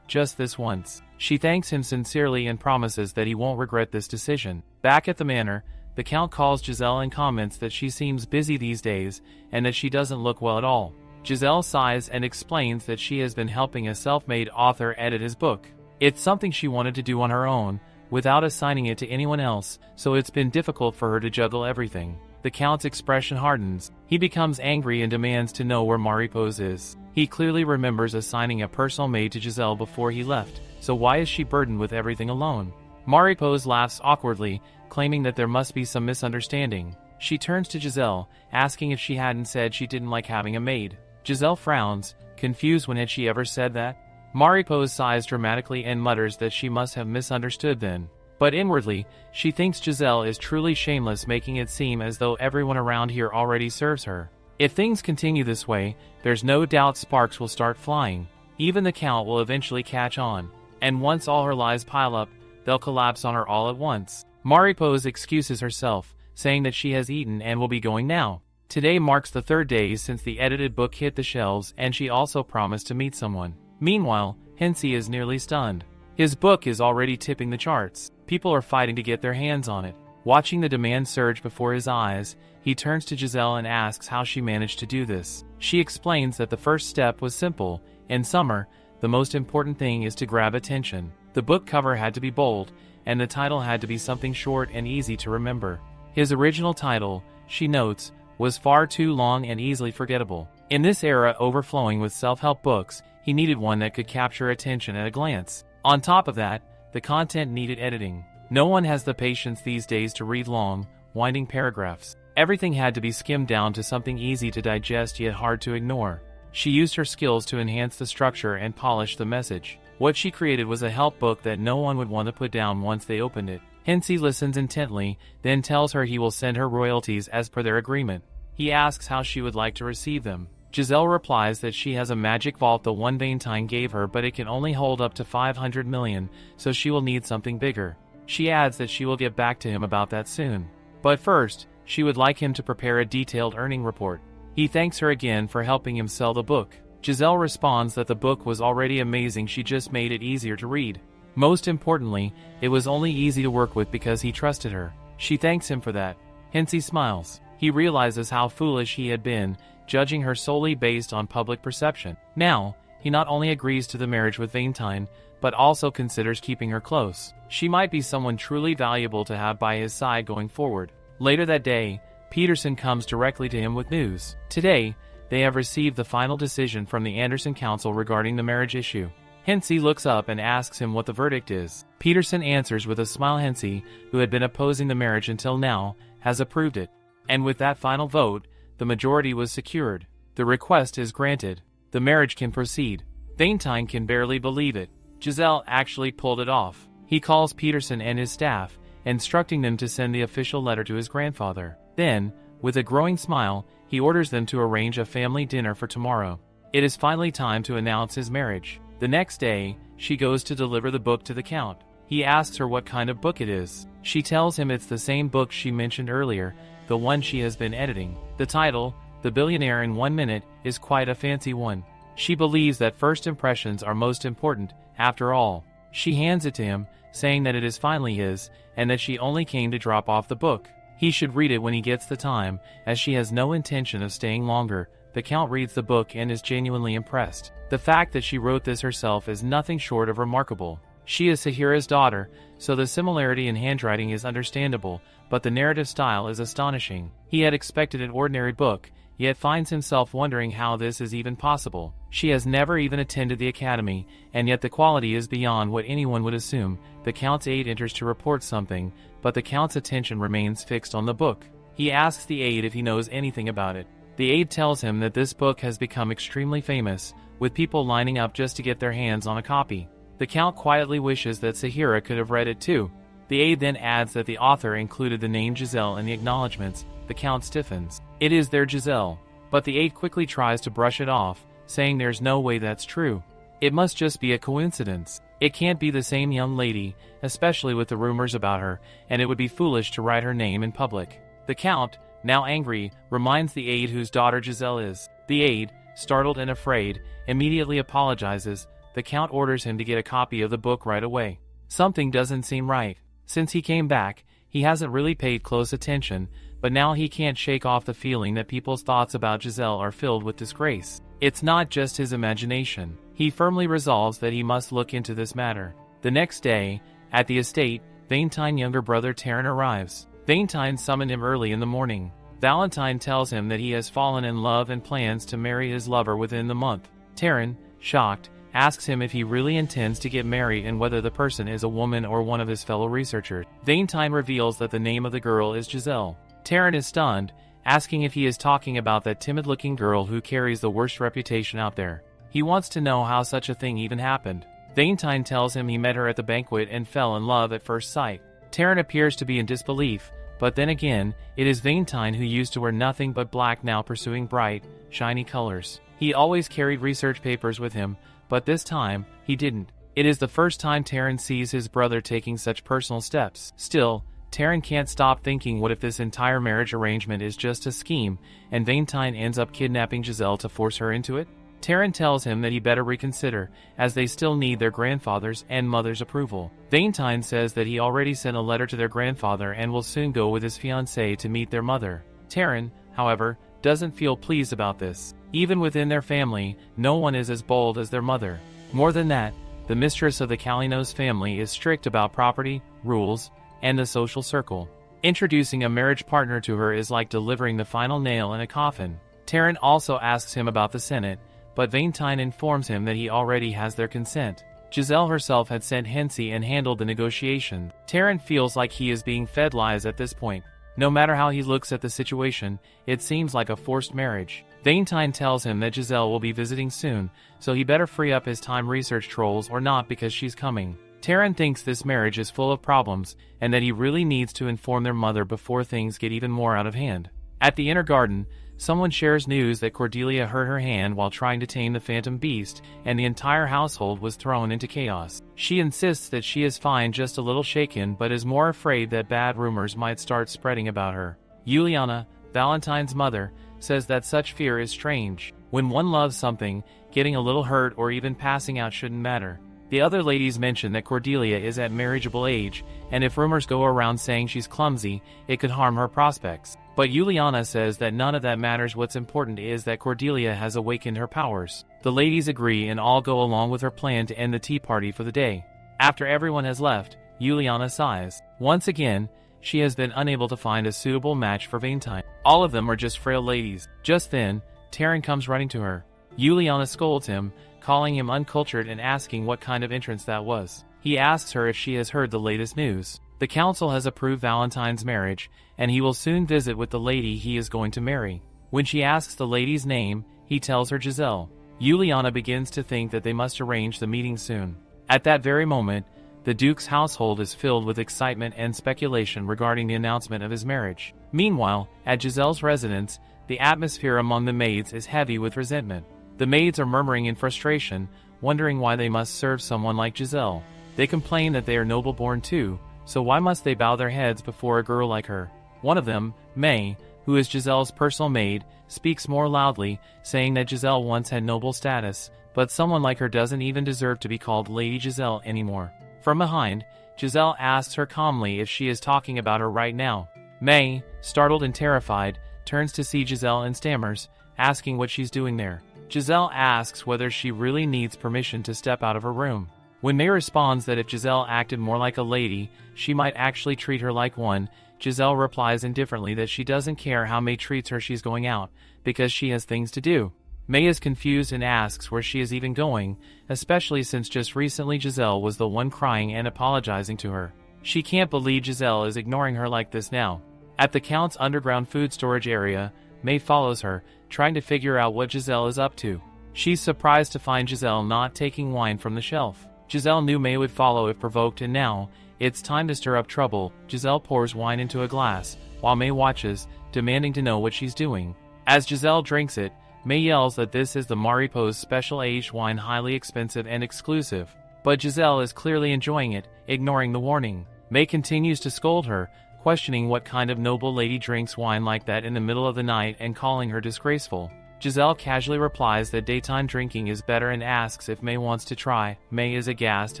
[SPEAKER 1] just this once. She thanks him sincerely and promises that he won't regret this decision. Back at the manor, the Count calls Giselle and comments that she seems busy these days and that she doesn't look well at all. Giselle sighs and explains that she has been helping a self-made author edit his book. It's something she wanted to do on her own, without assigning it to anyone else, so it's been difficult for her to juggle everything. The Count's expression hardens. He becomes angry and demands to know where Maripose is. He clearly remembers assigning a personal maid to Giselle before he left, so why is she burdened with everything alone? Maripose laughs awkwardly, claiming that there must be some misunderstanding. She turns to Giselle, asking if she hadn't said she didn't like having a maid. Giselle frowns, confused when had she ever said that? Maripose sighs dramatically and mutters that she must have misunderstood then. But inwardly, she thinks Giselle is truly shameless, making it seem as though everyone around here already serves her. If things continue this way, there's no doubt sparks will start flying. Even the Count will eventually catch on. And once all her lies pile up, they'll collapse on her all at once. Maripose excuses herself, saying that she has eaten and will be going now. Today marks the 3rd day since the edited book hit the shelves, and she also promised to meet someone. Meanwhile, Hensey is nearly stunned. His book is already tipping the charts. People are fighting to get their hands on it. Watching the demand surge before his eyes, he turns to Giselle and asks how she managed to do this. She explains that the first step was simple. In summer, the most important thing is to grab attention. The book cover had to be bold, and the title had to be something short and easy to remember. His original title, she notes, was far too long and easily forgettable. In this era overflowing with self-help books, he needed one that could capture attention at a glance. On top of that, the content needed editing. No one has the patience these days to read long, winding paragraphs. Everything had to be skimmed down to something easy to digest yet hard to ignore. She used her skills to enhance the structure and polish the message. What she created was a help book that no one would want to put down once they opened it. Hensey listens intently, then tells her he will send her royalties as per their agreement. He asks how she would like to receive them. Giselle replies that she has a magic vault the one Valentine gave her, but it can only hold up to 500 million, so she will need something bigger. She adds that she will get back to him about that soon. But first, she would like him to prepare a detailed earning report. He thanks her again for helping him sell the book. Giselle responds that the book was already amazing, she just made it easier to read. Most importantly, it was only easy to work with because he trusted her. She thanks him for that. Hensey smiles. He realizes how foolish he had been, judging her solely based on public perception. Now, he not only agrees to the marriage with Valentine, but also considers keeping her close. She might be someone truly valuable to have by his side going forward. Later that day, Peterson comes directly to him with news. Today, they have received the final decision from the Anderson Council regarding the marriage issue. Hensey looks up and asks him what the verdict is. Peterson answers with a smile. Hensey, who had been opposing the marriage until now, has approved it. And with that final vote, the majority was secured. The request is granted. The marriage can proceed. Valentine can barely believe it. Giselle actually pulled it off. He calls Peterson and his staff, instructing them to send the official letter to his grandfather. Then, with a growing smile, he orders them to arrange a family dinner for tomorrow. It is finally time to announce his marriage. The next day, she goes to deliver the book to the Count. He asks her what kind of book it is. She tells him it's the same book she mentioned earlier, the one she has been editing. The title, The Billionaire in 1 Minute, is quite a fancy one. She believes that first impressions are most important, after all. She hands it to him, saying that it is finally his, and that she only came to drop off the book. He should read it when he gets the time, as she has no intention of staying longer. The Count reads the book and is genuinely impressed. The fact that she wrote this herself is nothing short of remarkable. She is Sahira's daughter, so the similarity in handwriting is understandable, but the narrative style is astonishing. He had expected an ordinary book, yet finds himself wondering how this is even possible. She has never even attended the academy, and yet the quality is beyond what anyone would assume. The Count's aide enters to report something, but the Count's attention remains fixed on the book. He asks the aide if he knows anything about it. The aide tells him that this book has become extremely famous, with people lining up just to get their hands on a copy. The Count quietly wishes that Sahira could have read it too. The aide then adds that the author included the name Giselle in the acknowledgments. The Count stiffens. It is their Giselle. But the aide quickly tries to brush it off, saying there's no way that's true. It must just be a coincidence. It can't be the same young lady, especially with the rumors about her, and it would be foolish to write her name in public. The Count, now angry, reminds the aide whose daughter Giselle is. The aide, startled and afraid, immediately apologizes. The Count orders him to get a copy of the book right away. Something doesn't seem right. Since he came back, he hasn't really paid close attention, but now he can't shake off the feeling that people's thoughts about Giselle are filled with disgrace. It's not just his imagination. He firmly resolves that he must look into this matter. The next day, at the estate, Valentine's younger brother Taryn arrives. Valentine summoned him early in the morning. Valentine tells him that he has fallen in love and plans to marry his lover within the month. Taryn, shocked, asks him if he really intends to get married and whether the person is a woman or one of his fellow researchers. Valentine reveals that the name of the girl is Giselle. Taryn is stunned, asking if he is talking about that timid-looking girl who carries the worst reputation out there. He wants to know how such a thing even happened. Valentine tells him he met her at the banquet and fell in love at first sight. Taryn appears to be in disbelief, but then again, it is Valentine who used to wear nothing but black now pursuing bright, shiny colors. He always carried research papers with him, but this time, he didn't. It is the first time Taryn sees his brother taking such personal steps. Still, Taryn can't stop thinking, what if this entire marriage arrangement is just a scheme, and Valentine ends up kidnapping Giselle to force her into it? Taryn tells him that he better reconsider, as they still need their grandfather's and mother's approval. Valentine says that he already sent a letter to their grandfather and will soon go with his fiancée to meet their mother. Taryn, however, doesn't feel pleased about this. Even within their family, no one is as bold as their mother. More than that, the mistress of the Kalinos family is strict about property, rules, and the social circle. Introducing a marriage partner to her is like delivering the final nail in a coffin. Taryn also asks him about the Senate, but Valentine informs him that he already has their consent. Giselle herself had sent Hensey and handled the negotiation. Taryn feels like he is being fed lies at this point. No matter how he looks at the situation, it seems like a forced marriage. Valentine tells him that Giselle will be visiting soon, so he better free up his time research trolls or not because she's coming. Taryn thinks this marriage is full of problems, and that he really needs to inform their mother before things get even more out of hand. At the inner garden, someone shares news that Cordelia hurt her hand while trying to tame the phantom beast, and the entire household was thrown into chaos. She insists that she is fine, just a little shaken, but is more afraid that bad rumors might start spreading about her. Juliana, Valentine's mother, says that such fear is strange. When one loves something, getting a little hurt or even passing out shouldn't matter. The other ladies mention that Cordelia is at marriageable age, and if rumors go around saying she's clumsy, it could harm her prospects. But Juliana says that none of that matters. What's important is that Cordelia has awakened her powers. The ladies agree and all go along with her plan to end the tea party for the day. After everyone has left, Juliana sighs. Once again, she has been unable to find a suitable match for Valentine. All of them are just frail ladies. Just then, Taryn comes running to her. Juliana scolds him, calling him uncultured and asking what kind of entrance that was. He asks her if she has heard the latest news. The council has approved Valentine's marriage, and he will soon visit with the lady he is going to marry. When she asks the lady's name, he tells her Giselle. Juliana begins to think that they must arrange the meeting soon. At that very moment, the Duke's household is filled with excitement and speculation regarding the announcement of his marriage. Meanwhile, at Giselle's residence, the atmosphere among the maids is heavy with resentment. The maids are murmuring in frustration, wondering why they must serve someone like Giselle. They complain that they are noble-born too, so why must they bow their heads before a girl like her? One of them, May, who is Giselle's personal maid, speaks more loudly, saying that Giselle once had noble status, but someone like her doesn't even deserve to be called Lady Giselle anymore. From behind, Giselle asks her calmly if she is talking about her right now. May, startled and terrified, turns to see Giselle and stammers, asking what she's doing there. Giselle asks whether she really needs permission to step out of her room. When May responds that if Giselle acted more like a lady, she might actually treat her like one, Giselle replies indifferently that she doesn't care how May treats her, she's going out, because she has things to do. May is confused and asks where she is even going, especially since just recently Giselle was the one crying and apologizing to her. She can't believe Giselle is ignoring her like this now. At the Count's underground food storage area, May follows her, trying to figure out what Giselle is up to. She's surprised to find Giselle not taking wine from the shelf. Giselle knew May would follow if provoked, and now, it's time to stir up trouble. Giselle pours wine into a glass, while May watches, demanding to know what she's doing. As Giselle drinks it, May yells that this is the Maripo's special aged wine, highly expensive and exclusive. But Giselle is clearly enjoying it, ignoring the warning. May continues to scold her, questioning what kind of noble lady drinks wine like that in the middle of the night and calling her disgraceful. Giselle casually replies that daytime drinking is better and asks if May wants to try. May is aghast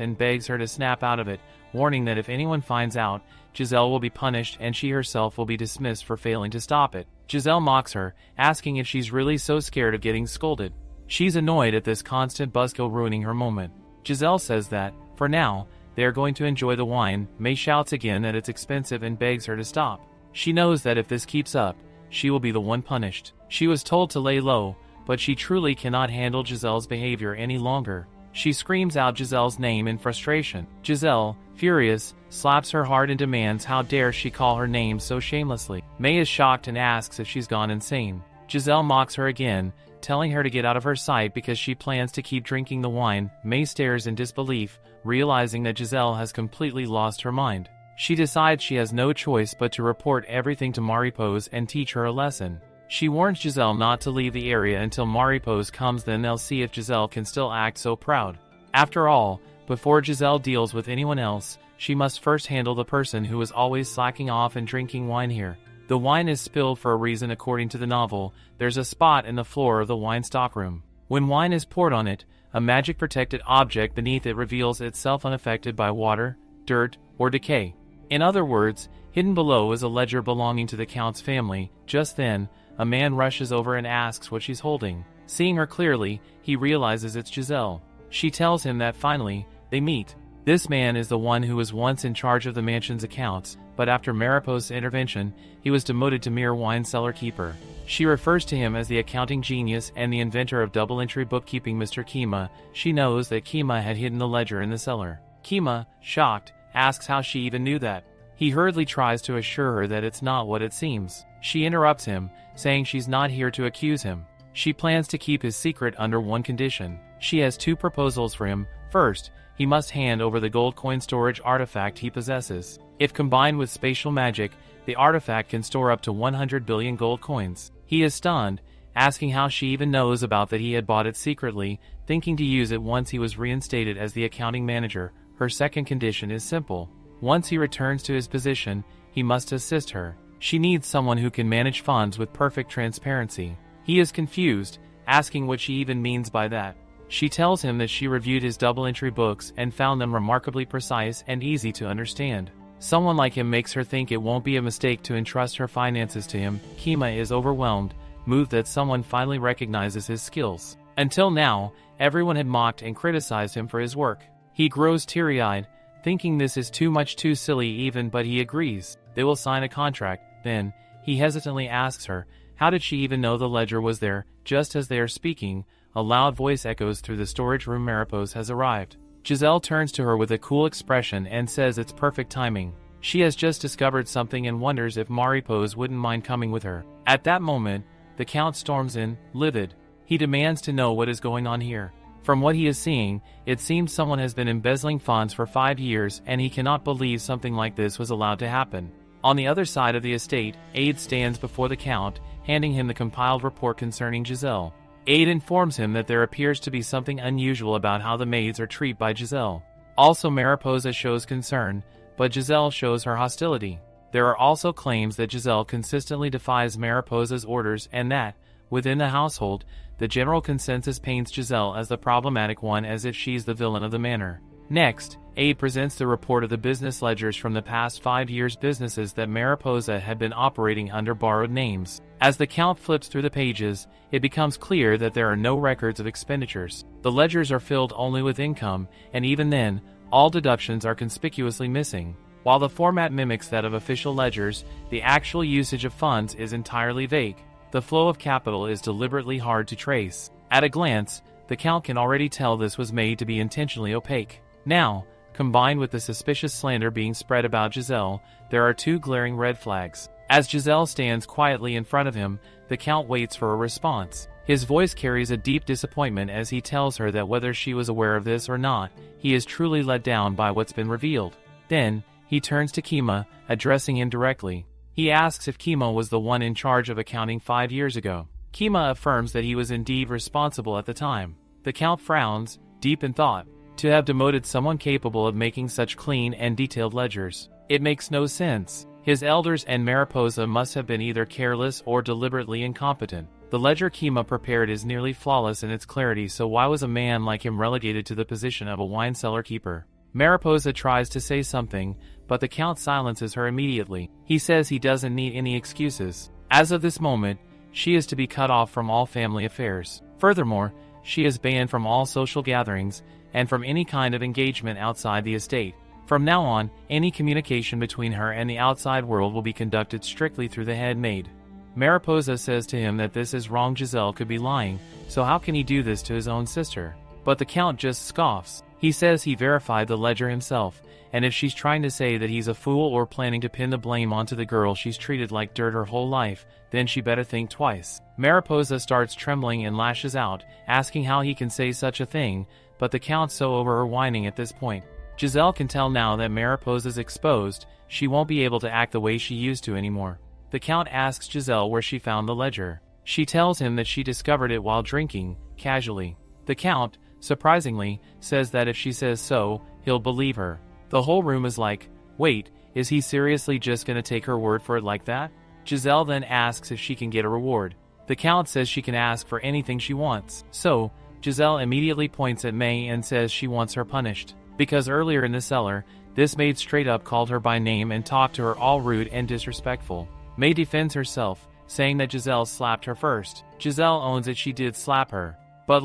[SPEAKER 1] and begs her to snap out of it, warning that if anyone finds out, Giselle will be punished and she herself will be dismissed for failing to stop it. Giselle mocks her, asking if she's really so scared of getting scolded. She's annoyed at this constant buzzkill ruining her moment. Giselle says that, for now, they are going to enjoy the wine. May shouts again that it's expensive and begs her to stop. She knows that if this keeps up, she will be the one punished. She was told to lay low, but she truly cannot handle Giselle's behavior any longer. She screams out Giselle's name in frustration. Giselle, furious, slaps her hard and demands how dare she call her name so shamelessly. May is shocked and asks if she's gone insane. Giselle mocks her again, telling her to get out of her sight because she plans to keep drinking the wine. May stares in disbelief, realizing that Giselle has completely lost her mind. She decides she has no choice but to report everything to Maripose and teach her a lesson. She warns Giselle not to leave the area until Maripose comes, then they'll see if Giselle can still act so proud. After all, before Giselle deals with anyone else, she must first handle the person who is always slacking off and drinking wine here. The wine is spilled for a reason according to the novel. There's a spot in the floor of the wine stockroom. When wine is poured on it, a magic-protected object beneath it reveals itself unaffected by water, dirt, or decay. In other words, hidden below is a ledger belonging to the Count's family. Just then, a man rushes over and asks what she's holding. Seeing her clearly, he realizes it's Giselle. She tells him that finally, they meet. This man is the one who was once in charge of the mansion's accounts, but after Maripose's intervention, he was demoted to mere wine cellar keeper. She refers to him as the accounting genius and the inventor of double-entry bookkeeping, Mr. Kima. She knows that Kima had hidden the ledger in the cellar. Kima, shocked, asks how she even knew that. He hurriedly tries to assure her that it's not what it seems. She interrupts him, saying she's not here to accuse him. She plans to keep his secret under one condition. She has two proposals for him. First, he must hand over the gold coin storage artifact he possesses. If combined with spatial magic, the artifact can store up to 100 billion gold coins. He is stunned, asking how she even knows about that he had bought it secretly, thinking to use it once he was reinstated as the accounting manager. Her second condition is simple. Once he returns to his position, he must assist her. She needs someone who can manage funds with perfect transparency. He is confused, asking what she even means by that. She tells him that she reviewed his double-entry books and found them remarkably precise and easy to understand. Someone like him makes her think it won't be a mistake to entrust her finances to him. Kima is overwhelmed, moved that someone finally recognizes his skills. Until now, everyone had mocked and criticized him for his work. He grows teary-eyed, thinking this is too much, too silly even, but he agrees. They will sign a contract. Then, he hesitantly asks her, how did she even know the ledger was there? Just as they are speaking, a loud voice echoes through the storage room. Maripose has arrived. Giselle turns to her with a cool expression and says it's perfect timing. She has just discovered something and wonders if Maripose wouldn't mind coming with her. At that moment, the Count storms in, livid. He demands to know what is going on here. From what he is seeing, it seems someone has been embezzling funds for 5 years and he cannot believe something like this was allowed to happen. On the other side of the estate, Aide stands before the Count, handing him the compiled report concerning Giselle. Aide informs him that there appears to be something unusual about how the maids are treated by Giselle. Also, Mariposa shows concern, but Giselle shows her hostility. There are also claims that Giselle consistently defies Mariposa's orders and that, within the household, the general consensus paints Giselle as the problematic one, as if she's the villain of the manor. Next, Aide presents the report of the business ledgers from the past 5 years' businesses that Mariposa had been operating under borrowed names. As the Count flips through the pages, it becomes clear that there are no records of expenditures. The ledgers are filled only with income, and even then, all deductions are conspicuously missing. While the format mimics that of official ledgers, the actual usage of funds is entirely vague. The flow of capital is deliberately hard to trace. At a glance, the Count can already tell this was made to be intentionally opaque. Now, combined with the suspicious slander being spread about Giselle, there are two glaring red flags. As Giselle stands quietly in front of him, the Count waits for a response. His voice carries a deep disappointment as he tells her that whether she was aware of this or not, he is truly let down by what's been revealed. Then, he turns to Kima, addressing him directly. He asks if Kima was the one in charge of accounting 5 years ago. Kima affirms that he was indeed responsible at the time. The Count frowns, deep in thought. To have demoted someone capable of making such clean and detailed ledgers, it makes no sense. His elders and Mariposa must have been either careless or deliberately incompetent. The ledger Kima prepared is nearly flawless in its clarity, so why was a man like him relegated to the position of a wine cellar keeper? Mariposa tries to say something, but the Count silences her immediately. He says he doesn't need any excuses. As of this moment, she is to be cut off from all family affairs. Furthermore, she is banned from all social gatherings, and from any kind of engagement outside the estate. From now on, any communication between her and the outside world will be conducted strictly through the head maid. Mariposa says to him that this is wrong. Giselle could be lying, so how can he do this to his own sister? But the Count just scoffs. He says he verified the ledger himself, and if she's trying to say that he's a fool or planning to pin the blame onto the girl she's treated like dirt her whole life, then she better think twice. Mariposa starts trembling and lashes out, asking how he can say such a thing, but the Count's so over her whining at this point. Giselle can tell now that Mariposa's exposed, she won't be able to act the way she used to anymore. The Count asks Giselle where she found the ledger. She tells him that she discovered it while drinking, casually. The Count, surprisingly, says that if she says so, he'll believe her. The whole room is like, wait, is he seriously just gonna take her word for it like that? Giselle then asks if she can get a reward. The Count says she can ask for anything she wants. So, Giselle immediately points at May and says she wants her punished. Because earlier in the cellar, this maid straight up called her by name and talked to her all rude and disrespectful. May defends herself, saying that Giselle slapped her first. Giselle owns that she did slap her. But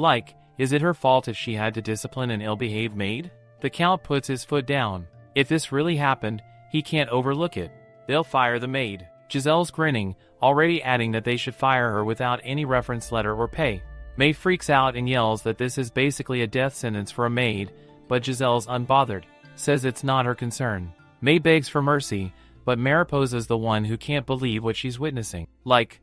[SPEAKER 1] is it her fault if she had to discipline an ill-behaved maid? The Count puts his foot down. If this really happened, he can't overlook it. They'll fire the maid. Giselle's grinning, already adding that they should fire her without any reference letter or pay. May freaks out and yells that this is basically a death sentence for a maid, but Giselle's unbothered, says it's not her concern. May begs for mercy, but Mariposa's the one who can't believe what she's witnessing.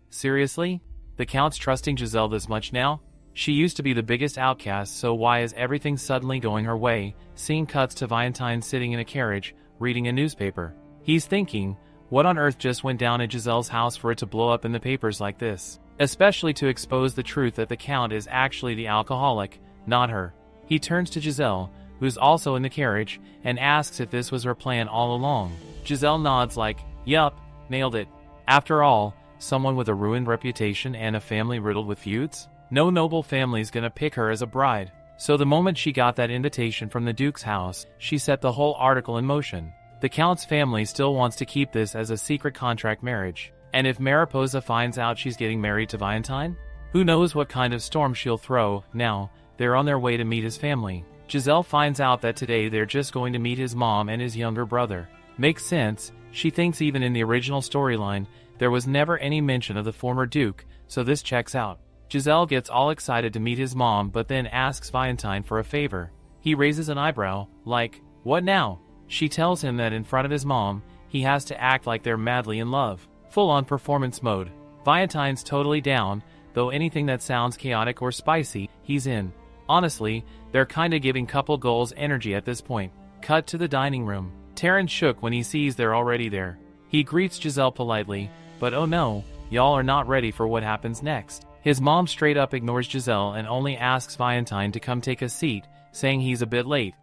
[SPEAKER 1] Seriously? The Count's trusting Giselle this much now? She used to be the biggest outcast, so why is everything suddenly going her way? Scene cuts to Valentine sitting in a carriage, reading a newspaper. He's thinking, what on earth just went down at Giselle's house for it to blow up in the papers like this? Especially to expose the truth that the Count is actually the alcoholic, not her. He turns to Giselle, who's also in the carriage, and asks if this was her plan all along. Giselle nods yup, nailed it. After all, someone with a ruined reputation and a family riddled with feuds? No noble family's gonna pick her as a bride. So the moment she got that invitation from the Duke's house, she set the whole article in motion. The Count's family still wants to keep this as a secret contract marriage. And if Mariposa finds out she's getting married to Valentine? Who knows what kind of storm she'll throw. Now, they're on their way to meet his family. Giselle finds out that today they're just going to meet his mom and his younger brother. Makes sense. She thinks even in the original storyline, there was never any mention of the former Duke, so this checks out. Giselle gets all excited to meet his mom but then asks Valentine for a favor. He raises an eyebrow, what now? She tells him that in front of his mom, he has to act like they're madly in love. Full-on performance mode. Valentine's totally down, though anything that sounds chaotic or spicy, he's in. Honestly, they're kinda giving couple goals energy at this point. Cut to the dining room. Terrence shook when he sees they're already there. He greets Giselle politely, but oh no, y'all are not ready for what happens next. His mom straight up ignores Giselle and only asks Valentine to come take a seat, saying he's a bit late.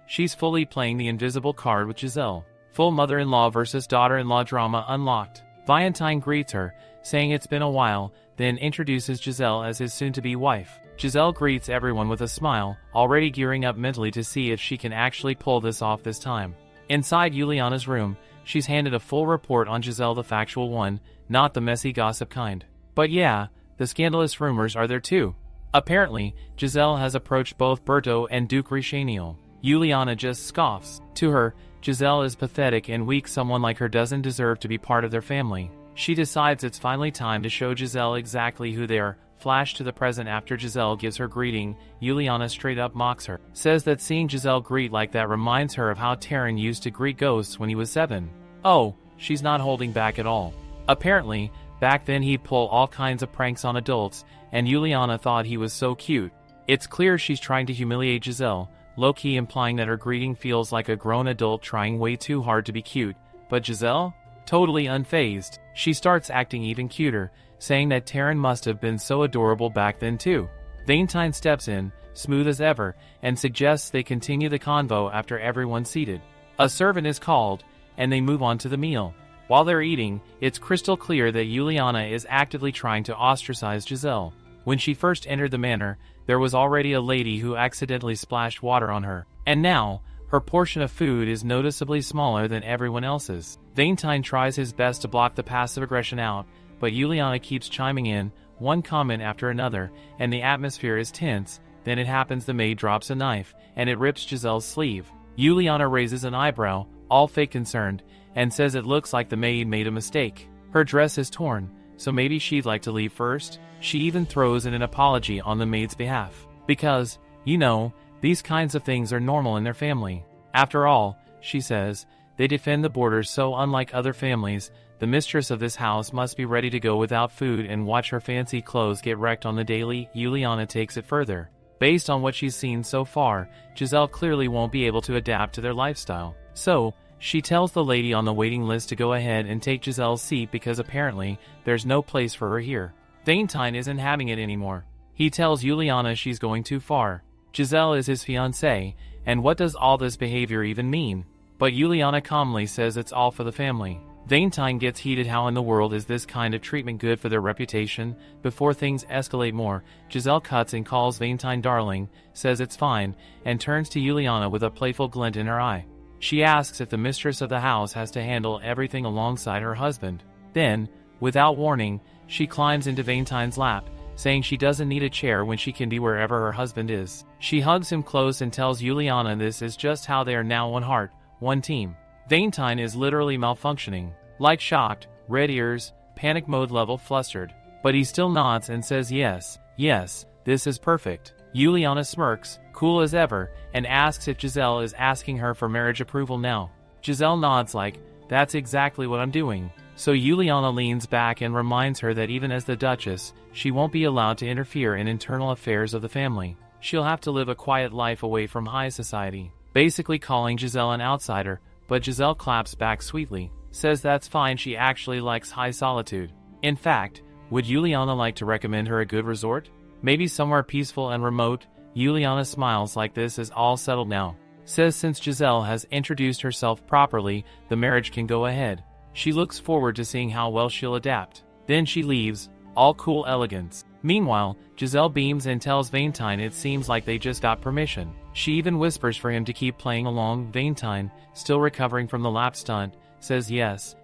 [SPEAKER 1] She's fully playing the invisible card with Giselle. Full mother-in-law versus daughter-in-law drama unlocked. Valentine greets her, saying it's been a while, then introduces Giselle as his soon-to-be wife. Giselle greets everyone with a smile, already gearing up mentally to see if she can actually pull this off this time. Inside Juliana's room, she's handed a full report on Giselle, the factual one, not the messy gossip kind. But yeah, the scandalous rumors are there too. Apparently, Giselle has approached both Berto and Duke Richaniel. Juliana just scoffs. To her, Giselle is pathetic and weak. Someone like her doesn't deserve to be part of their family. She decides it's finally time to show Giselle exactly who they are. Flash to the present after Giselle gives her greeting, Juliana straight up mocks her. Says that seeing Giselle greet like that reminds her of how Taryn used to greet ghosts when he was 7. Oh, she's not holding back at all. Apparently, back then he'd pull all kinds of pranks on adults, and Juliana thought he was so cute. It's clear she's trying to humiliate Giselle, low-key implying that her greeting feels like a grown adult trying way too hard to be cute. But Giselle? Totally unfazed. She starts acting even cuter, saying that Taryn must have been so adorable back then too. Valentine steps in, smooth as ever, and suggests they continue the convo after everyone's seated. A servant is called, and they move on to the meal. While they're eating, it's crystal clear that Juliana is actively trying to ostracize Giselle. When she first entered the manor, there was already a lady who accidentally splashed water on her, and now, her portion of food is noticeably smaller than everyone else's. Valentine tries his best to block the passive aggression out, but Juliana keeps chiming in, one comment after another, and the atmosphere is tense. Then it happens the maid drops a knife, and it rips Giselle's sleeve. Juliana raises an eyebrow, all fake concerned, and says it looks like the maid made a mistake. Her dress is torn, so maybe she'd like to leave first. She even throws in an apology on the maid's behalf. Because, you know, these kinds of things are normal in their family. After all, she says, they defend the borders, so unlike other families, the mistress of this house must be ready to go without food and watch her fancy clothes get wrecked on the daily. Juliana takes it further. Based on what she's seen so far, Giselle clearly won't be able to adapt to their lifestyle. So, she tells the lady on the waiting list to go ahead and take Giselle's seat because apparently, there's no place for her here. Valentine isn't having it anymore. He tells Juliana she's going too far. Giselle is his fiancée, and what does all this behavior even mean? But Juliana calmly says it's all for the family. Valentine gets heated. How in the world is this kind of treatment good for their reputation? Before things escalate more, Giselle cuts and calls Valentine darling, says it's fine, and turns to Juliana with a playful glint in her eye. She asks if the mistress of the house has to handle everything alongside her husband. Then, without warning, she climbs into Valentine's lap, saying she doesn't need a chair when she can be wherever her husband is. She hugs him close and tells Juliana this is just how they are now one heart, one team. Valentine is literally malfunctioning. Light shocked, red ears, panic mode level flustered. But he still nods and says yes, this is perfect. Juliana smirks, cool as ever, and asks if Giselle is asking her for marriage approval now. Giselle nods like, that's exactly what I'm doing. So Juliana leans back and reminds her that even as the Duchess, she won't be allowed to interfere in internal affairs of the family. She'll have to live a quiet life away from high society. Basically calling Giselle an outsider, but Giselle claps back sweetly, says that's fine, she actually likes high solitude. In fact, would Juliana like to recommend her a good resort? Maybe somewhere peaceful and remote? Juliana smiles like this is all settled now. Says since Giselle has introduced herself properly, the marriage can go ahead. She looks forward to seeing how well she'll adapt. Then she leaves, all cool elegance. Meanwhile, Giselle beams and tells Valentine it seems like they just got permission. She even whispers for him to keep playing along. Valentine, still recovering from the lap stunt, says yes,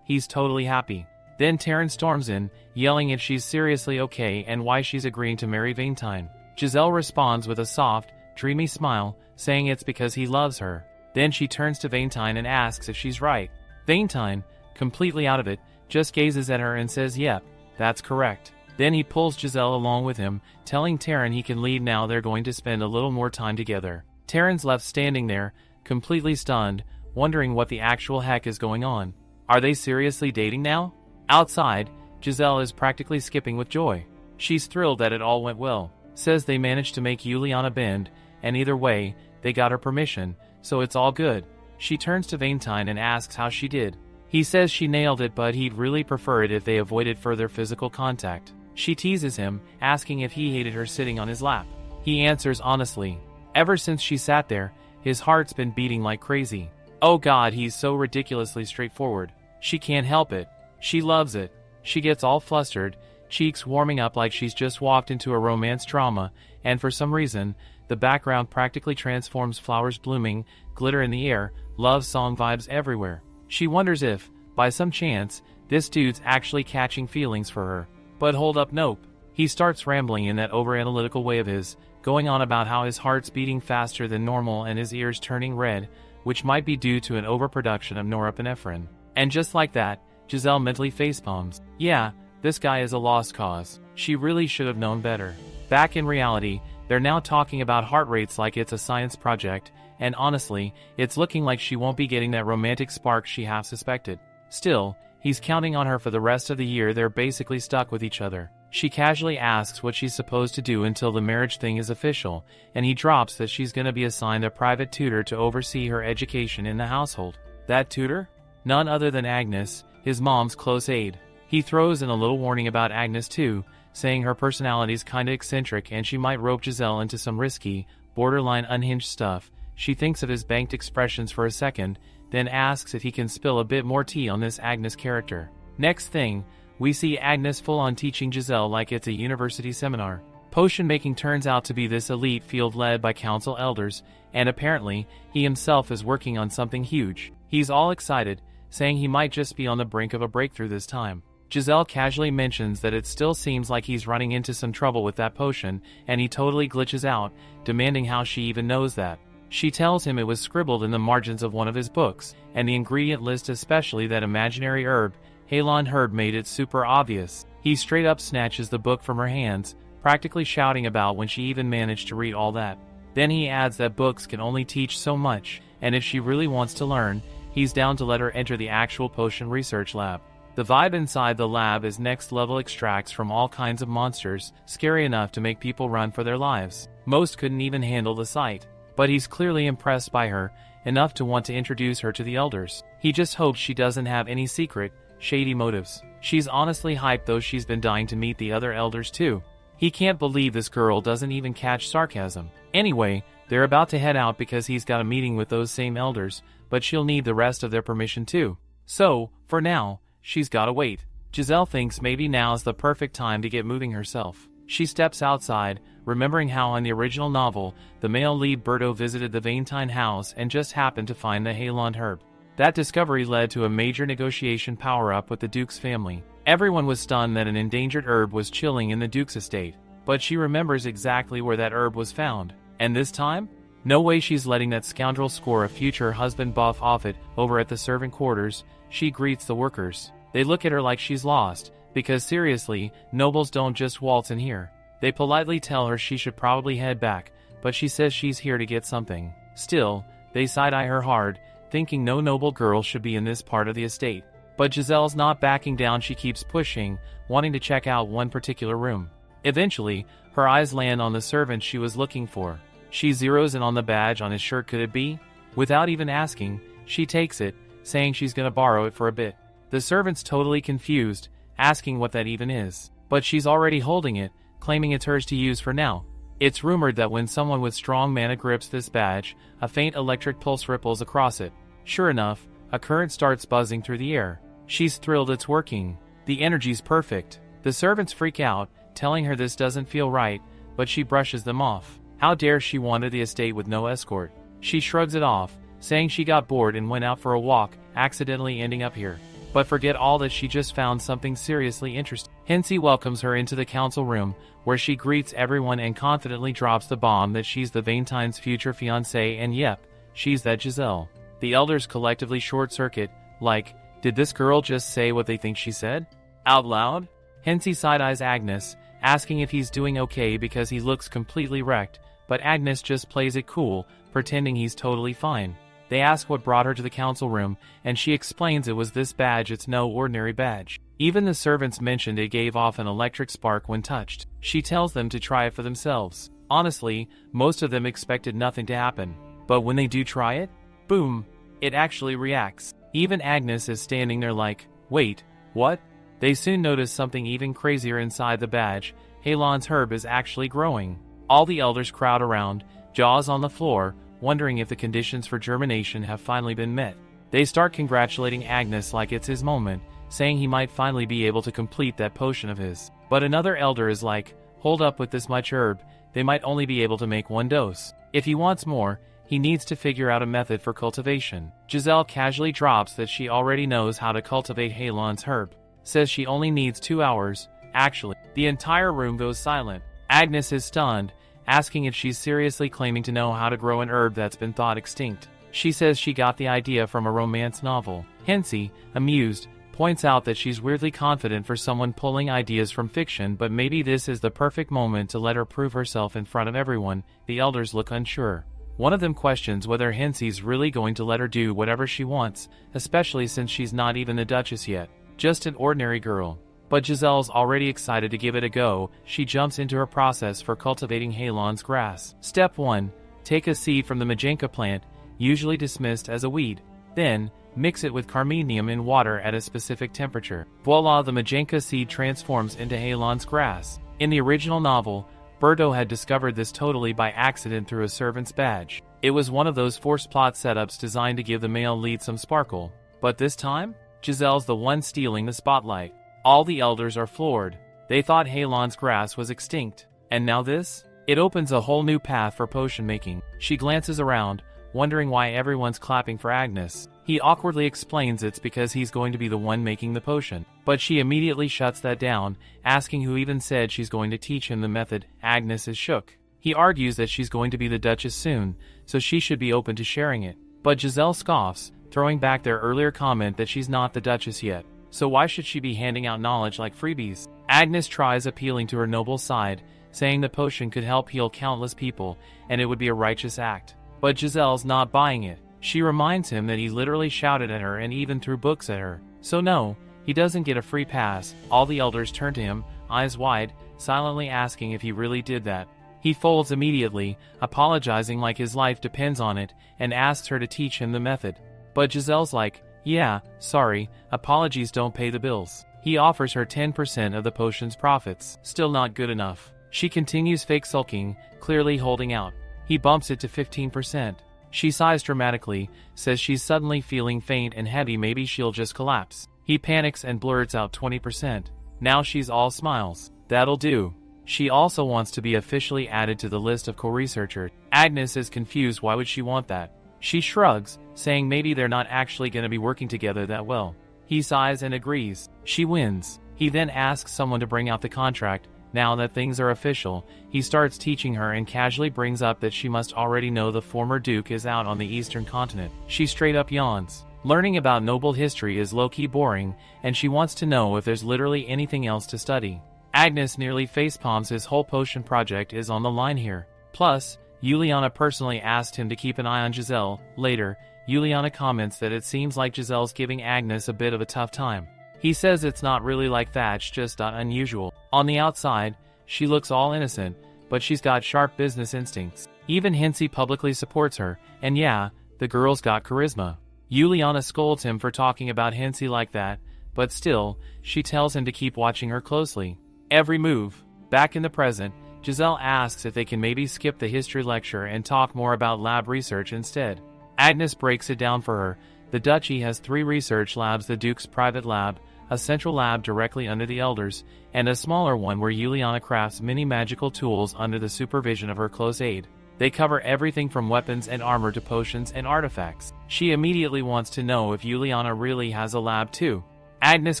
[SPEAKER 1] he's totally happy. Then Taryn storms in, yelling if she's seriously okay and why she's agreeing to marry Valentine. Giselle responds with a soft, dreamy smile, saying it's because he loves her. Then she turns to Valentine and asks if she's right. Valentine, completely out of it, just gazes at her and says yep, that's correct. Then he pulls Giselle along with him, telling Taryn he can leave now they're going to spend a little more time together. Taryn's left standing there, completely stunned, wondering what the actual heck is going on. Are they seriously dating now? Outside, Giselle is practically skipping with joy. She's thrilled that it all went well. Says they managed to make Juliana bend, and either way, they got her permission, so it's all good. She turns to Valentine and asks how she did. He says she nailed it, but he'd really prefer it if they avoided further physical contact. She teases him, asking if he hated her sitting on his lap. He answers honestly. Ever since she sat there, his heart's been beating like crazy. Oh God, he's so ridiculously straightforward. She can't help it. She loves it. She gets all flustered, cheeks warming up like she's just walked into a romance drama, and for some reason, the background practically transforms, flowers blooming, glitter in the air, love song vibes everywhere. She wonders if, by some chance, this dude's actually catching feelings for her. But hold up, nope. He starts rambling in that over-analytical way of his, going on about how his heart's beating faster than normal and his ears turning red, which might be due to an overproduction of norepinephrine. And just like that, Giselle mentally facepalms. Yeah, this guy is a lost cause. She really should have known better. Back in reality, they're now talking about heart rates like it's a science project, and honestly, it's looking like she won't be getting that romantic spark she half suspected. Still, he's counting on her for the rest of the year. They're basically stuck with each other. She casually asks what she's supposed to do until the marriage thing is official, and he drops that she's gonna be assigned a private tutor to oversee her education in the household. That tutor? None other than Agnes, his mom's close aide. He throws in a little warning about Agnes too, saying her personality's kinda eccentric and she might rope Giselle into some risky, borderline unhinged stuff. She thinks of his banked expressions for a second, then asks if he can spill a bit more tea on this Agnes character. Next thing, we see Agnes full-on teaching Giselle like it's a university seminar. Potion making turns out to be this elite field led by council elders, and apparently, he himself is working on something huge. He's all excited, saying he might just be on the brink of a breakthrough this time. Giselle casually mentions that it still seems like he's running into some trouble with that potion, and he totally glitches out, demanding how she even knows that. She tells him it was scribbled in the margins of one of his books, and the ingredient list, especially that imaginary herb, Halon herb, made it super obvious. He straight up snatches the book from her hands, practically shouting about when she even managed to read all that. Then he adds that books can only teach so much, and if she really wants to learn, he's down to let her enter the actual potion research lab. The vibe inside the lab is next level extracts from all kinds of monsters, scary enough to make people run for their lives. Most couldn't even handle the sight. But he's clearly impressed by her, enough to want to introduce her to the elders. He just hopes she doesn't have any secret, shady motives. She's honestly hyped though, she's been dying to meet the other elders too. He can't believe this girl doesn't even catch sarcasm. Anyway, they're about to head out because he's got a meeting with those same elders, but she'll need the rest of their permission too. So, for now, she's gotta wait. Giselle thinks maybe now's the perfect time to get moving herself. She steps outside, remembering how in the original novel, the male lead Berto visited the Valentine house and just happened to find the Halon herb. That discovery led to a major negotiation power-up with the Duke's family. Everyone was stunned that an endangered herb was chilling in the Duke's estate, but she remembers exactly where that herb was found. And this time? No way she's letting that scoundrel score a future husband buff off it. Over at the servant quarters, she greets the workers. They look at her like she's lost, because seriously, nobles don't just waltz in here. They politely tell her she should probably head back, but she says she's here to get something. Still, they side-eye her hard, thinking no noble girl should be in this part of the estate. But Giselle's not backing down, she keeps pushing, wanting to check out one particular room. Eventually, her eyes land on the servant she was looking for. She zeroes in on the badge on his shirt. Could it be? Without even asking, she takes it, saying she's gonna borrow it for a bit. The servant's totally confused, asking what that even is. But she's already holding it, claiming it's hers to use for now. It's rumored that when someone with strong mana grips this badge, a faint electric pulse ripples across it. Sure enough, a current starts buzzing through the air. She's thrilled it's working. The energy's perfect. The servants freak out, telling her this doesn't feel right, but she brushes them off. How dare she wander the estate with no escort? She shrugs it off, saying she got bored and went out for a walk, accidentally ending up here. But forget all that, she just found something seriously interesting. Hensey welcomes her into the council room, where she greets everyone and confidently drops the bomb that she's the Valentine's future fiancée, and yep, she's that Giselle. The elders collectively short-circuit, like, did this girl just say what they think she said? Out loud? Hensey side-eyes Agnes, asking if he's doing okay because he looks completely wrecked, but Agnes just plays it cool, pretending he's totally fine. They ask what brought her to the council room, and she explains it was this badge. It's no ordinary badge. Even the servants mentioned it gave off an electric spark when touched. She tells them to try it for themselves. Honestly, most of them expected nothing to happen. But when they do try it, boom, it actually reacts. Even Agnes is standing there like, wait, what? They soon notice something even crazier inside the badge. Halon's herb is actually growing. All the elders crowd around, jaws on the floor, wondering if the conditions for germination have finally been met. They start congratulating Agnes like it's his moment, saying he might finally be able to complete that potion of his. But another elder is like, hold up, with this much herb, they might only be able to make one dose. If he wants more, he needs to figure out a method for cultivation. Giselle casually drops that she already knows how to cultivate Halon's herb. Says she only needs 2 hours. Actually, the entire room goes silent. Agnes is stunned, asking if she's seriously claiming to know how to grow an herb that's been thought extinct. She says she got the idea from a romance novel. Hensey, amused, points out that she's weirdly confident for someone pulling ideas from fiction, but maybe this is the perfect moment to let her prove herself in front of everyone. The elders look unsure. One of them questions whether Hensey's really going to let her do whatever she wants, especially since she's not even the Duchess yet. Just an ordinary girl. But Giselle's already excited to give it a go. She jumps into her process for cultivating Halon's grass. Step 1. Take a seed from the Majenka plant, usually dismissed as a weed. Then, mix it with carminium in water at a specific temperature. Voila, the Majenka seed transforms into Halon's grass. In the original novel, Berto had discovered this totally by accident through a servant's badge. It was one of those forced plot setups designed to give the male lead some sparkle. But this time, Giselle's the one stealing the spotlight. All the elders are floored. They thought Halon's grass was extinct. And now this? It opens a whole new path for potion making. She glances around, wondering why everyone's clapping for Agnes. He awkwardly explains it's because he's going to be the one making the potion. But she immediately shuts that down, asking who even said she's going to teach him the method. Agnes is shook. He argues that she's going to be the Duchess soon, so she should be open to sharing it. But Giselle scoffs, throwing back their earlier comment that she's not the Duchess yet. So why should she be handing out knowledge like freebies? Agnes tries appealing to her noble side, saying the potion could help heal countless people, and it would be a righteous act. But Giselle's not buying it. She reminds him that he literally shouted at her and even threw books at her. So no, he doesn't get a free pass. All the elders turn to him, eyes wide, silently asking if he really did that. He folds immediately, apologizing like his life depends on it, and asks her to teach him the method. But Giselle's like, yeah, sorry, apologies don't pay the bills. He offers her 10% of the potion's profits. Still not good enough. She continues fake sulking, clearly holding out. He bumps it to 15%. She sighs dramatically, says she's suddenly feeling faint and heavy, maybe she'll just collapse. He panics and blurts out 20%. Now she's all smiles. That'll do. She also wants to be officially added to the list of co-researchers. Agnes is confused, why would she want that? She shrugs, saying maybe they're not actually going to be working together that well. He sighs and agrees. She wins. He then asks someone to bring out the contract. Now that things are official, he starts teaching her and casually brings up that she must already know the former Duke is out on the eastern continent. She straight up yawns. Learning about noble history is low-key boring, and she wants to know if there's literally anything else to study. Agnes nearly facepalms. His whole potion project is on the line here. Plus, Juliana personally asked him to keep an eye on Giselle. Later, Juliana comments that it seems like Giselle's giving Agnes a bit of a tough time. He says it's not really like that, it's just unusual. On the outside, she looks all innocent, but she's got sharp business instincts. Even Hinsey publicly supports her, and yeah, the girl's got charisma. Juliana scolds him for talking about Hinsey like that, but still, she tells him to keep watching her closely. Every move. Back in the present, Giselle asks if they can maybe skip the history lecture and talk more about lab research instead. Agnes breaks it down for her. The Duchy has 3 research labs: the Duke's private lab, a central lab directly under the elders, and a smaller one where Juliana crafts many magical tools under the supervision of her close aide. They cover everything from weapons and armor to potions and artifacts. She immediately wants to know if Juliana really has a lab too. Agnes